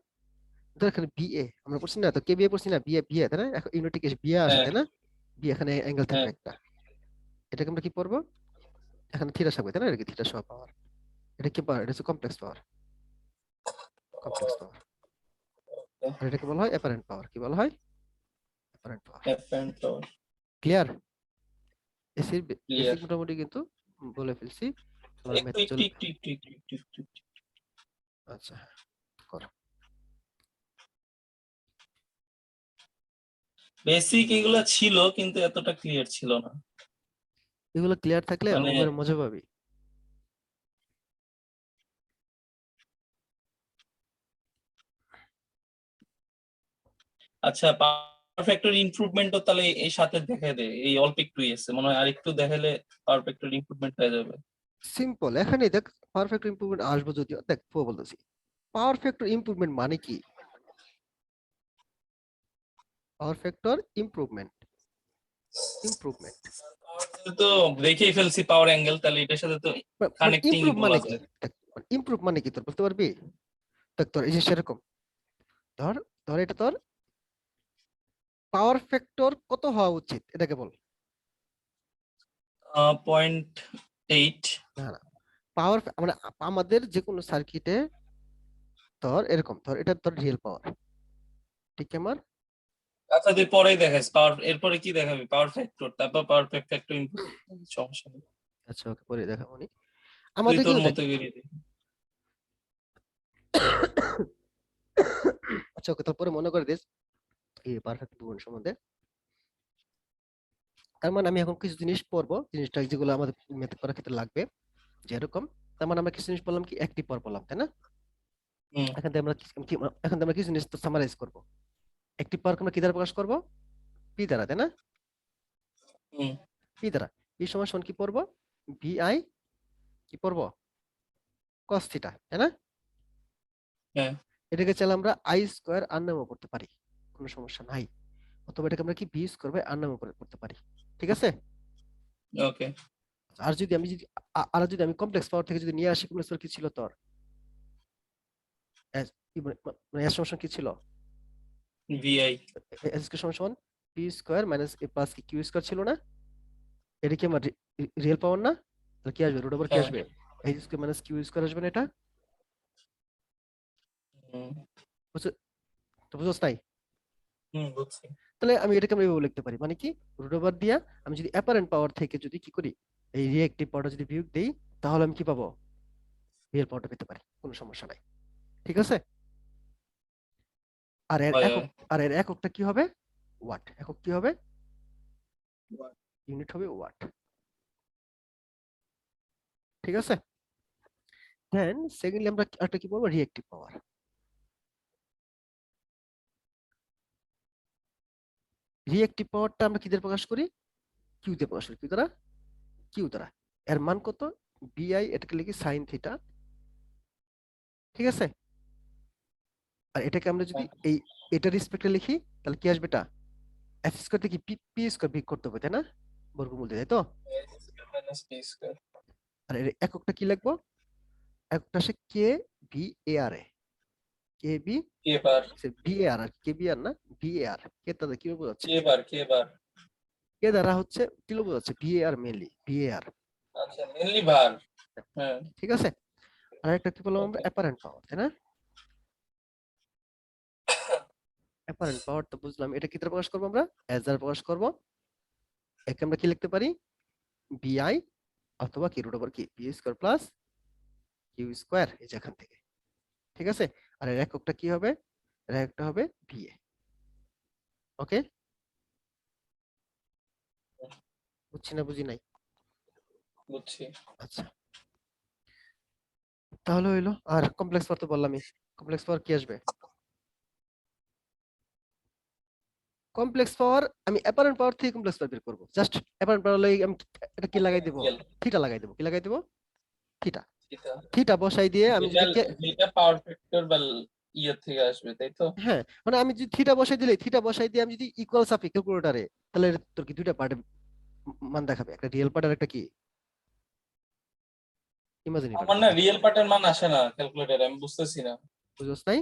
ধর এখানে বিএ আমরা পড়ছি না, তো কে বিএ পড়ছি না, বিএ বিএ, তাই না? এখন ইউনিটে বিএ আসে, হ্যাঁ, তাই না? বি এখানে অ্যাঙ্গেল হ্যাঁ, থাকবে একটা, এটাকে আমরা কি পড়বো, এখানে থিটা থাকবে, তাই না? এটা কি থিটা সহ পাওয়ার, এটা কি পাওয়ার, এটা হচ্ছে কমপ্লেক্স পাওয়ার, কমপ্লেক্স পাওয়ার, আর এটাকে বলা হয় অ্যাপারেন্ট পাওয়ার, কি বলা হয়, apparent power. Apparent power. Clear? এসির ক্লিয়ার। বেসিক মোটামুটি কিন্তু বলে ফেলছি, আমরা একটু ম্যাথে একটু চলে, একটু একটু একটু একটু একটু একটু। আচ্ছা করো। বেসিক এগুলা ছিল কিন্তু এতটা ক্লিয়ার ছিল না। এগুলো ক্লিয়ার থাকলে মানে অঙ্ক করে মজা পাবি। আচ্ছা, পাওয়ার ফ্যাক্টর ইমপ্রুভমেন্টও তাহলে এই সাথে দেখে দে, এই অল্প একটুই আছে মনে হয়, আর একটু দেখালে পাওয়ার ফ্যাক্টর ইমপ্রুভমেন্ট হয়ে যাবে। সিম্পল, এখানে দেখ পাওয়ার ফ্যাক্টর ইমপ্রুভমেন্ট আসবো, যদিও দেখ বলতেছি পাওয়ার ফ্যাক্টর ইমপ্রুভমেন্ট মানে কি, পাওয়ার ফ্যাক্টর ইমপ্রুভমেন্ট, ইমপ্রুভমেন্ট তো দেখেই ফেলছি পাওয়ার অ্যাঙ্গেল, তাহলে এটার সাথে তো মানে কানেক্টিং ইমপ্রুভ বলা মানে কি, যায়। দেখ ইমপ্রুভ মানে কি তোর বলতে পারবি? দেখ তোর এই যে সেরকম, ধর ধর এটা তোর পাওয়ার ফ্যাক্টর কত হওয়া উচিত, এটাকে বল। 0.8। না না, পাওয়ার মানে আমাদের যে কোনো সার্কিটে ধর এরকম, ধর এটা তোর রিয়েল পাওয়ার, ঠিক আমার, আচ্ছা, তুই পরেই দেখাস পাওয়ার, এরপরে কি দেখাবি, পাওয়ার ফ্যাক্টর, তারপর পাওয়ার ফ্যাক্টর ইমপ্রুভ, সমস্যা নেই। আচ্ছা ওকে পরে দেখাবো নি। তুই আমাদের তোর কিন্তু দেখ, মতো করে দে। আচ্ছা ওকে তারপরে মনে করে দিস এই পারফেক্ট ভুবন সম্বন্ধে। তার মানে আমি এখন কিছু জিনিস পড়বো, জিনিসটা যেগুলো আমাদের ম্যাথ করার ক্ষেত্রে লাগবে, যেরকম, তার মানে আমরা কিছু জিনিস বললাম কি একটি পর বললাম, তাই না? হুম, এখন থেকে আমরা কিছু জিনিস সামারাইজ করবো, একটি পাওয়ারকে আমরা কি দ্বারা প্রকাশ করবো, পি দ্বারা, তাই না? হুম, পি দ্বারা, পি সমান সমান কি পড়বো, ভিআই কি পড়বো, কস থিটা, তাই না? হ্যাঁ, এটাকে চাইলে আমরা আই স্কোয়ার আর নামও করতে পারি, কোনো সমস্যা নাই, অথবা এটাকে আমরা কি বি স্কোয়ার বাই আর নামও করতে পারি, ঠিক আছে? ওকে। আর যদি আমি যদি আর যদি আমি কমপ্লেক্স পাওয়ার থেকে যদি নিয়ে আসি, কমপ্লেক্স পাওয়ার কি ছিল তোর, মানে এস সমান কি ছিল, ভিআই। এস স্কোয়ার সমান সমান পি স্কোয়ার মাইনাস এ প্লাস কি কিউ স্কোয়ার ছিল না? এটা কি আমার রিয়েল পাওয়ার না? তাহলে কি আসবে, রুট ওভার কি হ্যাঁ। আসবে, H square minus Q square আসবে না এটা, হুম, বুঝছো? তো বুঝছ নাই? হুম, বুঝছি। তাহলে আমি এটাকে আমরা এভাবে লিখতে পারি, মানে কি রুট ওভার দিয়া আমি যদি অ্যাপারেন্ট পাওয়ার থেকে যদি কি করি, এই রিয়েক্টিভ পাওয়ারটা যদি বিয়োগ দেই, তাহলে আমি কি পাবো, রিয়েল পাওয়ারটা পেতে পারি, কোনো সমস্যা নাই, ঠিক আছে? আর এর হয়, একক, হয়। আর এর এককটা কি হবে, ওয়াট, একক কি হবে, ইউনিট হবে ওয়াট, ঠিক আছে? দেন সেকেন্ডলি আমরা একটা কি বলবো, রিয়েক্টিভ পাওয়ার। রিয়েক্টিভ পাওয়ারটা আমরা কি দিয়ে প্রকাশ করি, কিউ দিয়ে প্রকাশ করি, কিউ দ্বারা, কিউ দ্বারা, এর মান কত, বিআই, এটাকে লিখি সাইন থিটা, ঠিক আছে? আর এটাকে আমরা যদি এই এটার রেসপেক্টে লিখি, তাহলে কি আসবে, এটা এফ স্কয়ার থেকে পি পি স্কয়ার বিয়োগ করতে হবে, তাই না? বর্গমূল দিয়ে, তাই তো? Minus B square. আর এর এককটা কি লিখবো, এককটা আসে কে ভি এ আর এ, K V, K bar, V A R, আর কে বি আর না, ভি এ আর, কে তাদের কি বোঝাচ্ছে, কে বার, কে বার। কে দ্বারা হচ্ছে কি বোঝাচ্ছে, V A R, mainly V A R, আচ্ছা, মেনলি বার। হ্যাঁ। ঠিক আছে? আর একটা কি বললাম আমরা? ওকে। অ্যাপারেন্ট পাওয়ার, তাই না? অ্যাপারেন্ট পাওয়ার তো বুঝলাম, এটা কি দ্বারা প্রকাশ করবো আমরা? অ্যাজ দ্বারা প্রকাশ করবো। একে আমরা কি লিখতে পারি? বিআই অথবা কি রুট ওভার কি B square plus Q square, এই যে এখান থেকে। ঠিক আছে? আর এর এককটা কি হবে? এর এককটা হবে ভিএ। ওকে, বুঝছি না বুঝি নাই? বুঝছি। আচ্ছা, তাহলে হইলো। আর কমপ্লেক্স পাওয়ার তো বললামই। কমপ্লেক্স পাওয়ার কি আসবে? কমপ্লেক্স পাওয়ার আমি অ্যাপারেন্ট পাওয়ার থেকে কমপ্লেক্স পাওয়ার বের করবো। জাস্ট অ্যাপারেন্ট পাওয়ার লাগি আমি এটা কি লাগাই দেবো? Exponential, থিটা লাগাই দেবো। কি লাগাই দেবো? থিটা। থিটা। থিটা বসাই দিয়ে আমি যেটা যদি যেটা পাওয়ার ফ্যাক্টর বা ইয়ে থেকে আসবে, তাই তো? হ্যাঁ, মানে আমি যদি থিটা বসাই দিলে, থিটা বসাই দিয়ে আমি যদি ইকুয়াল সাপি ক্যালকুলেটরে, তাহলে তোর কি দুইটা পার্টে মান দেখাবে, একটা রিয়েল পার্ট আর একটা কি ইমাজিনারি পার্ট। আমার না রিয়েল পার্টের মান আসে না ক্যালকুলেটরে, আমি বুঝতেছি না। বুঝছস নাই?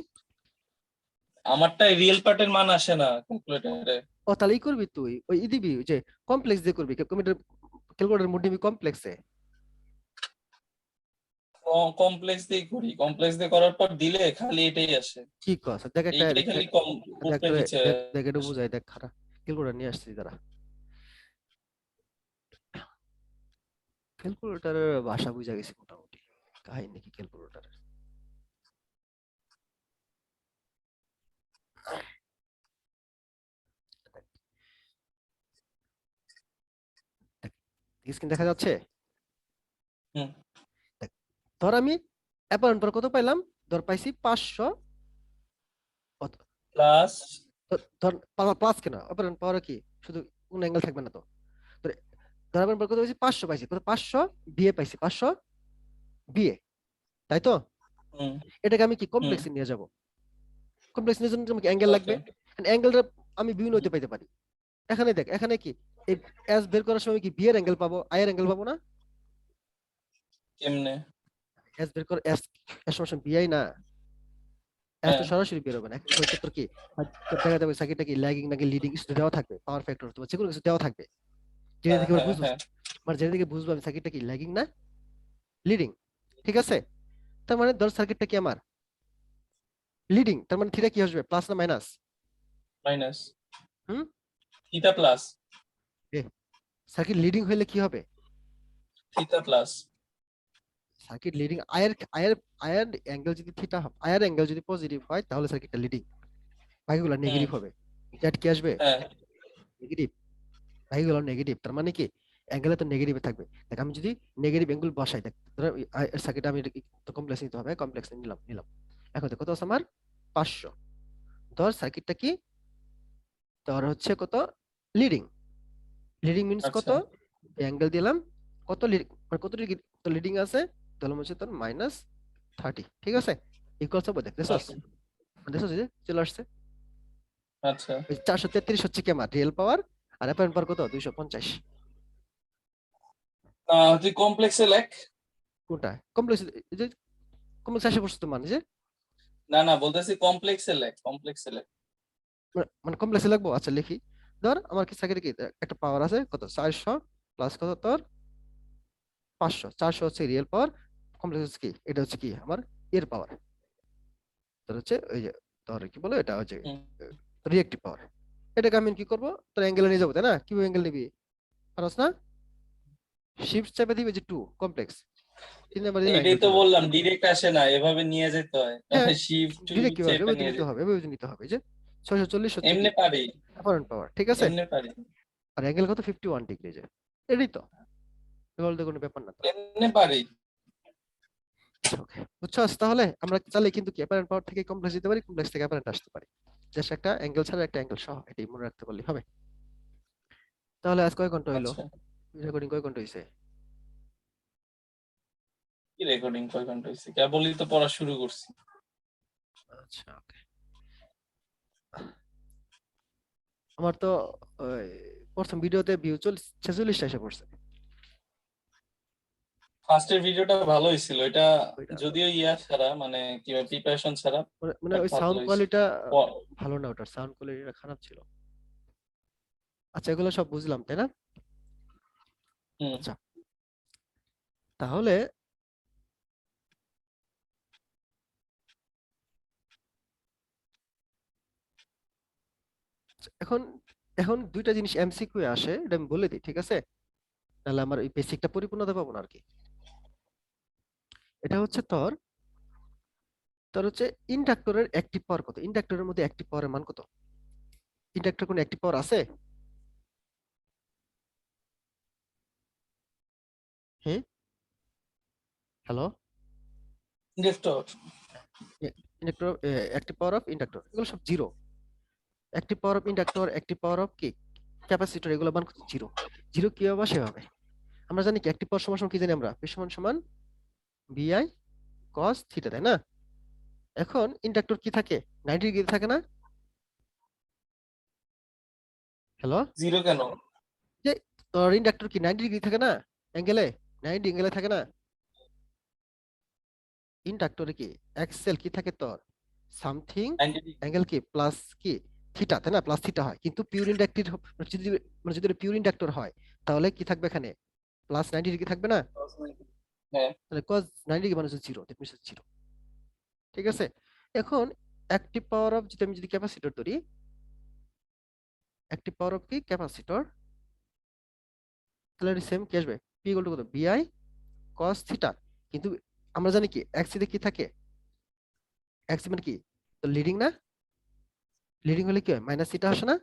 আমারটাই রিয়েল পার্টের মান আসে না ক্যালকুলেটরে। ও তাহলে ই করবি তুই, ওই ই দিবি, ওই যে কমপ্লেক্স দিয়ে করবি, ক্যালকুলেটর মোড নিবি কমপ্লেক্সে। কমপ্লেক্স দিয়ে করি, কমপ্লেক্স দিয়ে করার পর দিলে খালি এটাই আসে। কি কস? দেখ একটা এইটাই খালি কম দেখ উপরে তোরে, নিচে দেখ দেখ এটা আসে। বুঝাই, দেখ খারাপ। ক্যালকুলেটর নিয়ে আসছি দাঁড়া। ক্যালকুলেটরের ভাষা বুঝা গেছি মোটামুটি, কাহিনী কি ক্যালকুলেটরের। স্ক্রিন দেখা যাচ্ছে? হুম। দেখ, ধর আমি অ্যাপারেন্ট পাওয়ার কত পাইলাম? ধর পাইছি 500। প্লাস। ধর প্লাস কেন, অপারেন্ট পাওয়ার কি শুধু কোন অ্যাঙ্গেল থাকবে না তো? ধর ধর অপারেন্ট পাওয়ার কত পাইছি? 500 পাইছি। কত? 500 বিএ পাইছি, 500 বিএ, তাই তো? হুম। এটাকে আমি কি হুম। কমপ্লেক্সে নিয়ে যাব। কমপ্লেক্স নিয়ে জন্য আমাকে অ্যাঙ্গেল লাগবে। ওকে। অ্যাঙ্গেলটা আমি বিভিন্ন হইতে পাইতে পারি। এখানে দেখ, এখানে কি এই এস বের করার সময় কি বি এর অ্যাঙ্গেল পাবো, আই এর অ্যাঙ্গেল পাবো না? কেমনে? এস বের কর, এস এর সমান বিআই না? এস তো হ্যাঁ, সরাসরি বের হবে না, এখন হয়তো তোর কি তোর দেখা যাবে সার্কিটটা কি ল্যাগিং নাকি লিডিং কিছু দেওয়া থাকবে, পাওয়ার ফ্যাক্টর তোমার যে কোনো কিছু দেওয়া থাকবে, যেটা হ্যাঁ, থেকে আমরা হ্যাঁ, বুঝবো, হ্যাঁ, মানে যেটা থেকে বুঝবো আমি সার্কিটটা কি ল্যাগিং না লিডিং। ঠিক আছে? তার মানে ধর সার্কিটটা কি আমার লিডিং, তার মানে থিটা কি আসবে? প্লাস না মাইনাস? মাইনাস। হুম, থিটা প্লাস। সার্কিট লিডিং হইলে কি হবে? Theta plus. সার্কিট লিডিং, আয়ের অ্যাঙ্গেল যদি থিটা হয়, আয়ের অ্যাঙ্গেল যদি পজিটিভ হয় তাহলে সার্কিটটা লিডিং, বাকিগুলো হুম। নেগেটিভ হবে। জেড কি আসবে? হ্যাঁ, নেগেটিভ। বাকিগুলো নেগেটিভ, তার মানে কি অ্যাঙ্গেলে তো নেগেটিভে থাকবে। দেখ আমি যদি নেগেটিভ অ্যাঙ্গেল বসাই, দেখ ধরো সার্কিট আমি তো কমপ্লেক্স নিতে হবে, কমপ্লেক্স নিলাম নিলাম। এখন দেখ কত আছে আমার? 500। ধর সার্কিটটা কি তোর হচ্ছে কত লিডিং, লিডিং মিন্স কত? আচ্ছা। অ্যাঙ্গেল দিলাম, কত মানে কত ডিগ্রি তো লিডিং আছে, তাহলে হচ্ছে তোর -30। ঠিক আছে? ইকুয়ালস হবে, দেখ দেখছস? ওকে। দেখছস এই যে চলে আসছে। আচ্ছা। ওই 433 হচ্ছে কি আমার রিয়েল পাওয়ার, আর অ্যাপারেন্ট পাওয়ার কত? 250। তুই কমপ্লেক্সে লেখ। কোনটা কমপ্লেক্স? এই যে কমপ্লেক্স আসে পড়ছে তো, মানে যে না, না, বলতেছি কমপ্লেক্সে লেখ, কমপ্লেক্সে লেখ। মানে কমপ্লেক্সে লাগবো। আচ্ছা লিখি। ধর আমার কি সার্কিটে কি একটা পাওয়ার আছে কত? 400 প্লাস কত তোর 500। 400 হচ্ছে রিয়েল পাওয়ার, কমপ্লেক্স হচ্ছে কি, এটা হচ্ছে কি আমার এর পাওয়ার, তোর হচ্ছে ওই যে তোর কি বলে এটা হচ্ছে হুম। রিয়েক্টিভ পাওয়ার। এটাকে আমি কি করবো? তোর অ্যাঙ্গেলে নিয়ে যাবো, তাই না? কি অ্যাঙ্গেল নিবি? পারস না? শিফট চেপে দিবে যে 2 কমপ্লেক্স, 3 নাম্বার দিলে এইটাই অ্যাঙ্গেল তো চলে আসবে। বললাম, ডিরেক্ট আসে না, এভাবে নিয়ে যেতে হয়। হ্যাঁ, শিফট টু ডিরেক্ট কিভাবে চেপে এভাবে নিয়ে নিতে যেতে। হবে, এভাবে নিতে হবে। এই যে 640 হচ্ছে কি এমনি পারি। অ্যাপারেন্ট পাওয়ার, ঠিক আছে? এমনি পারি। আর অ্যাঙ্গেল কত? 51 ডিগ্রি। যে এটাই তো, এগুলো তো কোনো ব্যাপার না তো। এমনি পারি। ওকে, বুঝছস? তাহলে আমরা চাইলে কিন্তু কি অ্যাপারেন্ট পাওয়ার থেকে কমপ্লেক্স দিতে পারি, কমপ্লেক্স থেকে অ্যাপারেন্ট আসতে পারি, জাস্ট একটা অ্যাঙ্গেল ছাড়া একটা অ্যাঙ্গেল সহ, এটাই মনে রাখতে পারলে হবে। তাহলে আজ কয় ঘন্টা হইলো? আচ্ছা। রেকর্ডিং কয় ঘন্টা হইছে? কি রেকর্ডিং কয় ঘন্টা হয়েছে? কেবলই তো পড়া শুরু করছি। আচ্ছা ওকে। আমার তো ওই প্রথম ভিডিওতে ভিউ 46টা এসে পড়ছে। ফার্স্টের ভিডিওটা ভালো হয়েছিল, এটা ওইটা যদিও ইয়া ছাড়া, মানে কি প্রিপারেশন ছাড়া, মানে বাট ওই ভালো সাউন্ড হয়েছে। কোয়ালিটিটা ভালো না, ওটার সাউন্ড কোয়ালিটিটা খারাপ ছিল। আচ্ছা এগুলো সব বুঝলাম, তাই না? হুম। আচ্ছা, তাহলে এখন এখন দুইটা জিনিস এমসিকিউ আসে, এটা আমি বলে দিই, ঠিক আছে? তাহলে আমার এই বেসিকটা পরিপূর্ণতা পাবো না আর কি। এটা হচ্ছে তোর তোর হচ্ছে ইন্ডাক্টরের অ্যাক্টিভ পাওয়ার কত, ইন্ডাক্টরের মধ্যে অ্যাক্টিভ পাওয়ারের মান কত? ইন্ডাক্টর কোনো অ্যাক্টিভ পাওয়ার আছে? হ্যাঁ, hello. Inductor inductor, active power of inductor এগুলো সব zero. Active power of inductor, active power of কি ক্যাপাসিটর, এগুলো মান কত? জিরো। জিরো কি হবে সেভাবে আমরা জানি কি অ্যাক্টিভ পাওয়ার সমান সমান কি জানি আমরা, পি সমান সমান বিআই কস থিটা, তাই না? এখন ইন্ডাক্টর কি থাকে, 90 ডিগ্রি থাকে না? হ্যালো, জিরো কেন? যে তোর ইন্ডাক্টর কি 90 ডিগ্রি থাকে না, অ্যাঙ্গেলে 90 অ্যাঙ্গেলে থাকে না? ইন্ডাক্টরে কি এক্সেল কি থাকে তোর সামথিং 90 ডিগ্রি। অ্যাঙ্গেল কি প্লাস কি থিটা, তাই না? প্লাস থিটা হয়, কিন্তু পিওর ইন্ডাক্টিভ যদি যদি পিওর ইন্ডাক্টর হয় তাহলে কি থাকবে এখানে, প্লাস 90 ডিগ্রি থাকবে না? হ্যাঁ, তাহলে cos 90 ডিগ্রি মানে হচ্ছে জিরো, দ্যাট মিন্স জিরো। ঠিক আছে, এখন অ্যাক্টিভ পাওয়ার অফ যদি আমি যদি ক্যাপাসিটর ধরি, অ্যাক্টিভ পাওয়ার অফ কি ক্যাপাসিটর, তাহলে সেম কি আসবে, পি ইকুয়াল টু কত, বিআই cos থিটা। কিন্তু আমরা জানি কি এক্সিতে কি থাকে, এক্স মানে কি তো লিডিং না, লিডিং হলে কি হয় মাইনাস থিটা আসে না?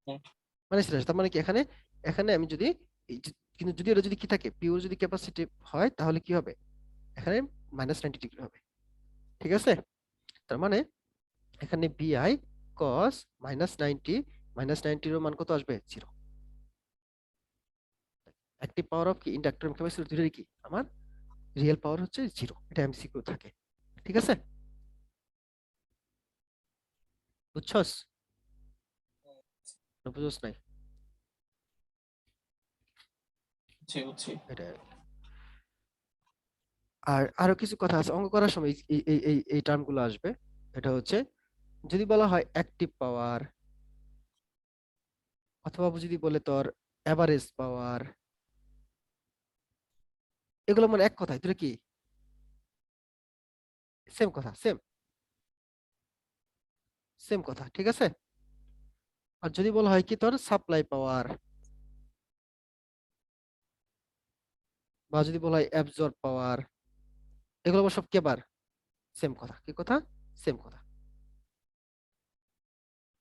হুম। মাইনাস থিটা আসে, তার মানে কি এখানে এখানে আমি যদি কিন্তু যদি এটা যদি কি থাকে পিওর যদি ক্যাপাসিটি হয় তাহলে কি হবে, এখানে মাইনাস 90 ডিগ্রি হবে। ঠিক আছে, তার মানে এখানে বিআই কস -90, -90 এর মান কত আসবে, জিরো। অ্যাক্টিভ পাওয়ার অফ কি ইন্ডাক্টর এবং ক্যাপাসিটর দুটোরই কি আমার রিয়েল পাওয়ার হচ্ছে জিরো, এটা এমসিকিউ থাকে। ঠিক আছে, বুঝছস না বুঝছস নাই? বুঝছি বুঝছি। এটা আর আরো কিছু কথা আছে অঙ্ক করার সময় এই এই এই এই টার্ম গুলো আসবে। এটা হচ্ছে যদি বলা হয় অ্যাক্টিভ পাওয়ার, অথবা যদি বলে তোর এভারেজ পাওয়ার, এগুলো মানে এক কথায় দুটো কি সেম কথা, সেম সেম কথা। ঠিক আছে, আর যদি বলা হয় কি তোর সাপ্লাই পাওয়ার, বা যদি বলা হয় অ্যাবজর্ব পাওয়ার, এগুলো আবার সব কি আবার সেম কথা, কি কথা, সেম কথা।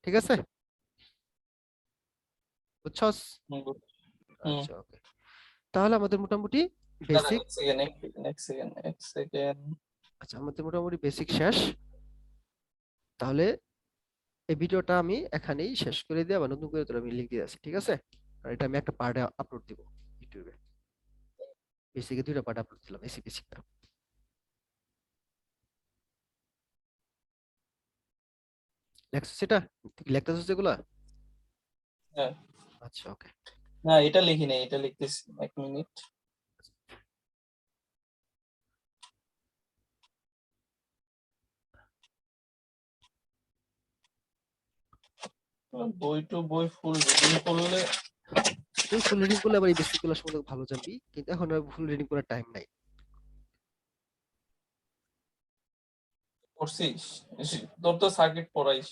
ঠিক আছে, বুঝছস? হুম, হুম। আচ্ছা, ওকে, তাহলে আমাদের মোটামুটি দাঁড়া, বেসিক, এক সেকেন্ড এক সেকেন্ড এক সেকেন্ড এক সেকেন্ড। আচ্ছা আমাদের মোটামুটি বেসিক শেষ। তাহলে এই ভিডিওটা আমি এখানেই শেষ করে দিয়ে আবার নতুন করে তোর আমি লিঙ্ক দিয়ে আছি, ঠিক আছে? আর এটা আমি একটা পার্টে আপলোড দিব ইউটিউবে, বেসিকে দুইটা পার্ট আপলোড দিলাম, এসি বেসিকটা। লেখছো সেটা, লেখতেছো যেগুলা? হ্যাঁ, আচ্ছা, ওকে। না এটা লিখি নাই, এটা লিখতেছি, এক মিনিট। বই টু বই ফুল রিডিং করলে তুই ফুল রিডিং করলে আবার এই বেসিক গুলো সম্বন্ধে ভালো জানবি, কিন্তু এখন আর ফুল রিডিং করার টাইম নাই। করছিস। তোর তো সার্কিট পড়াইস।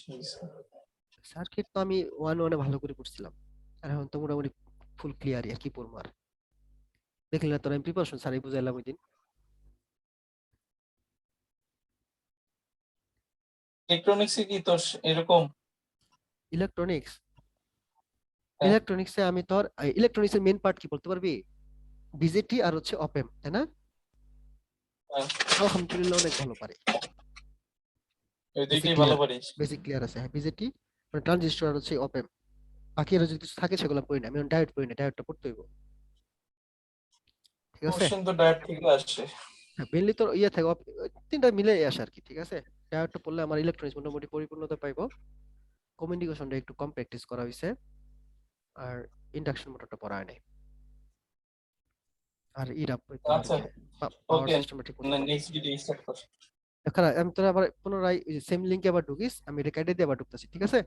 সার্কিট তো আমি ওয়ান ওয়ানে ভালো করে পড়ছিলাম, আর এখন তো মোটামুটি ফুল ক্লিয়ারই, আর কি পড়বো আর। দেখলি না তোর আমি প্রিপারেশন স্যারই বুঝাইলাম ওই দিন। ইলেকট্রনিক্সে কি তোর এরকম? ইলেকট্রনিক্স, হ্যাঁ, ইলেকট্রনিক্সে আমি তোর ইলেকট্রনিক্সের মেইন পার্ট কি বলতে পারবি, বিজেটি আর হচ্ছে অপেম, তাই না? হ্যাঁ, আলহামদুলিল্লাহ অনেক ভালো পারে, ওই বেসিক দুইটাই ভালো ক্লিয়ার, পারিস। বেসিক ক্লিয়ার আছে। হ্যাঁ, বিজেটি মানে ট্রানজিস্টর আর হচ্ছে অপেম, বাকি আরো যদি কিছু থাকে সেগুলো পড়ি না, আমি ডায়োড পড়ি না, ডায়োডটা পড়তে হইব। ঠিক আছে, কোশ্চেন তো ডাইরেক্ট থেকে আসে। হ্যাঁ মেইনলি তোর ইয়ে থাকে তিনটা মিলে আসে আর কি। ঠিক আছে, ডায়োডটা পড়লে আমার ইলেকট্রনিক্স মোটামুটি পরিপূর্ণতা পাইবো। কমিউনিকেশনটা একটু কম প্র্যাকটিস করা হয়েছে, আর ইন্ডাকশন মোটরটা পড়া হয় নাই, আর ইরা তোর আচ্ছা, পাওয়ার ওকে, সিস্টেমটা ঠিক মতো পড়া নেক্সট ভিডিও স্টার্ট কর। এখন আমি তোর আবার পুনরায় সেম লিঙ্কে আবার ঢুকিস, আমি এটা কেটে দিয়ে আবার ঢুকতেছি, ঠিক আছে?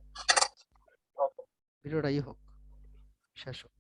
ভিডিওটা হোক, শেষ হোক।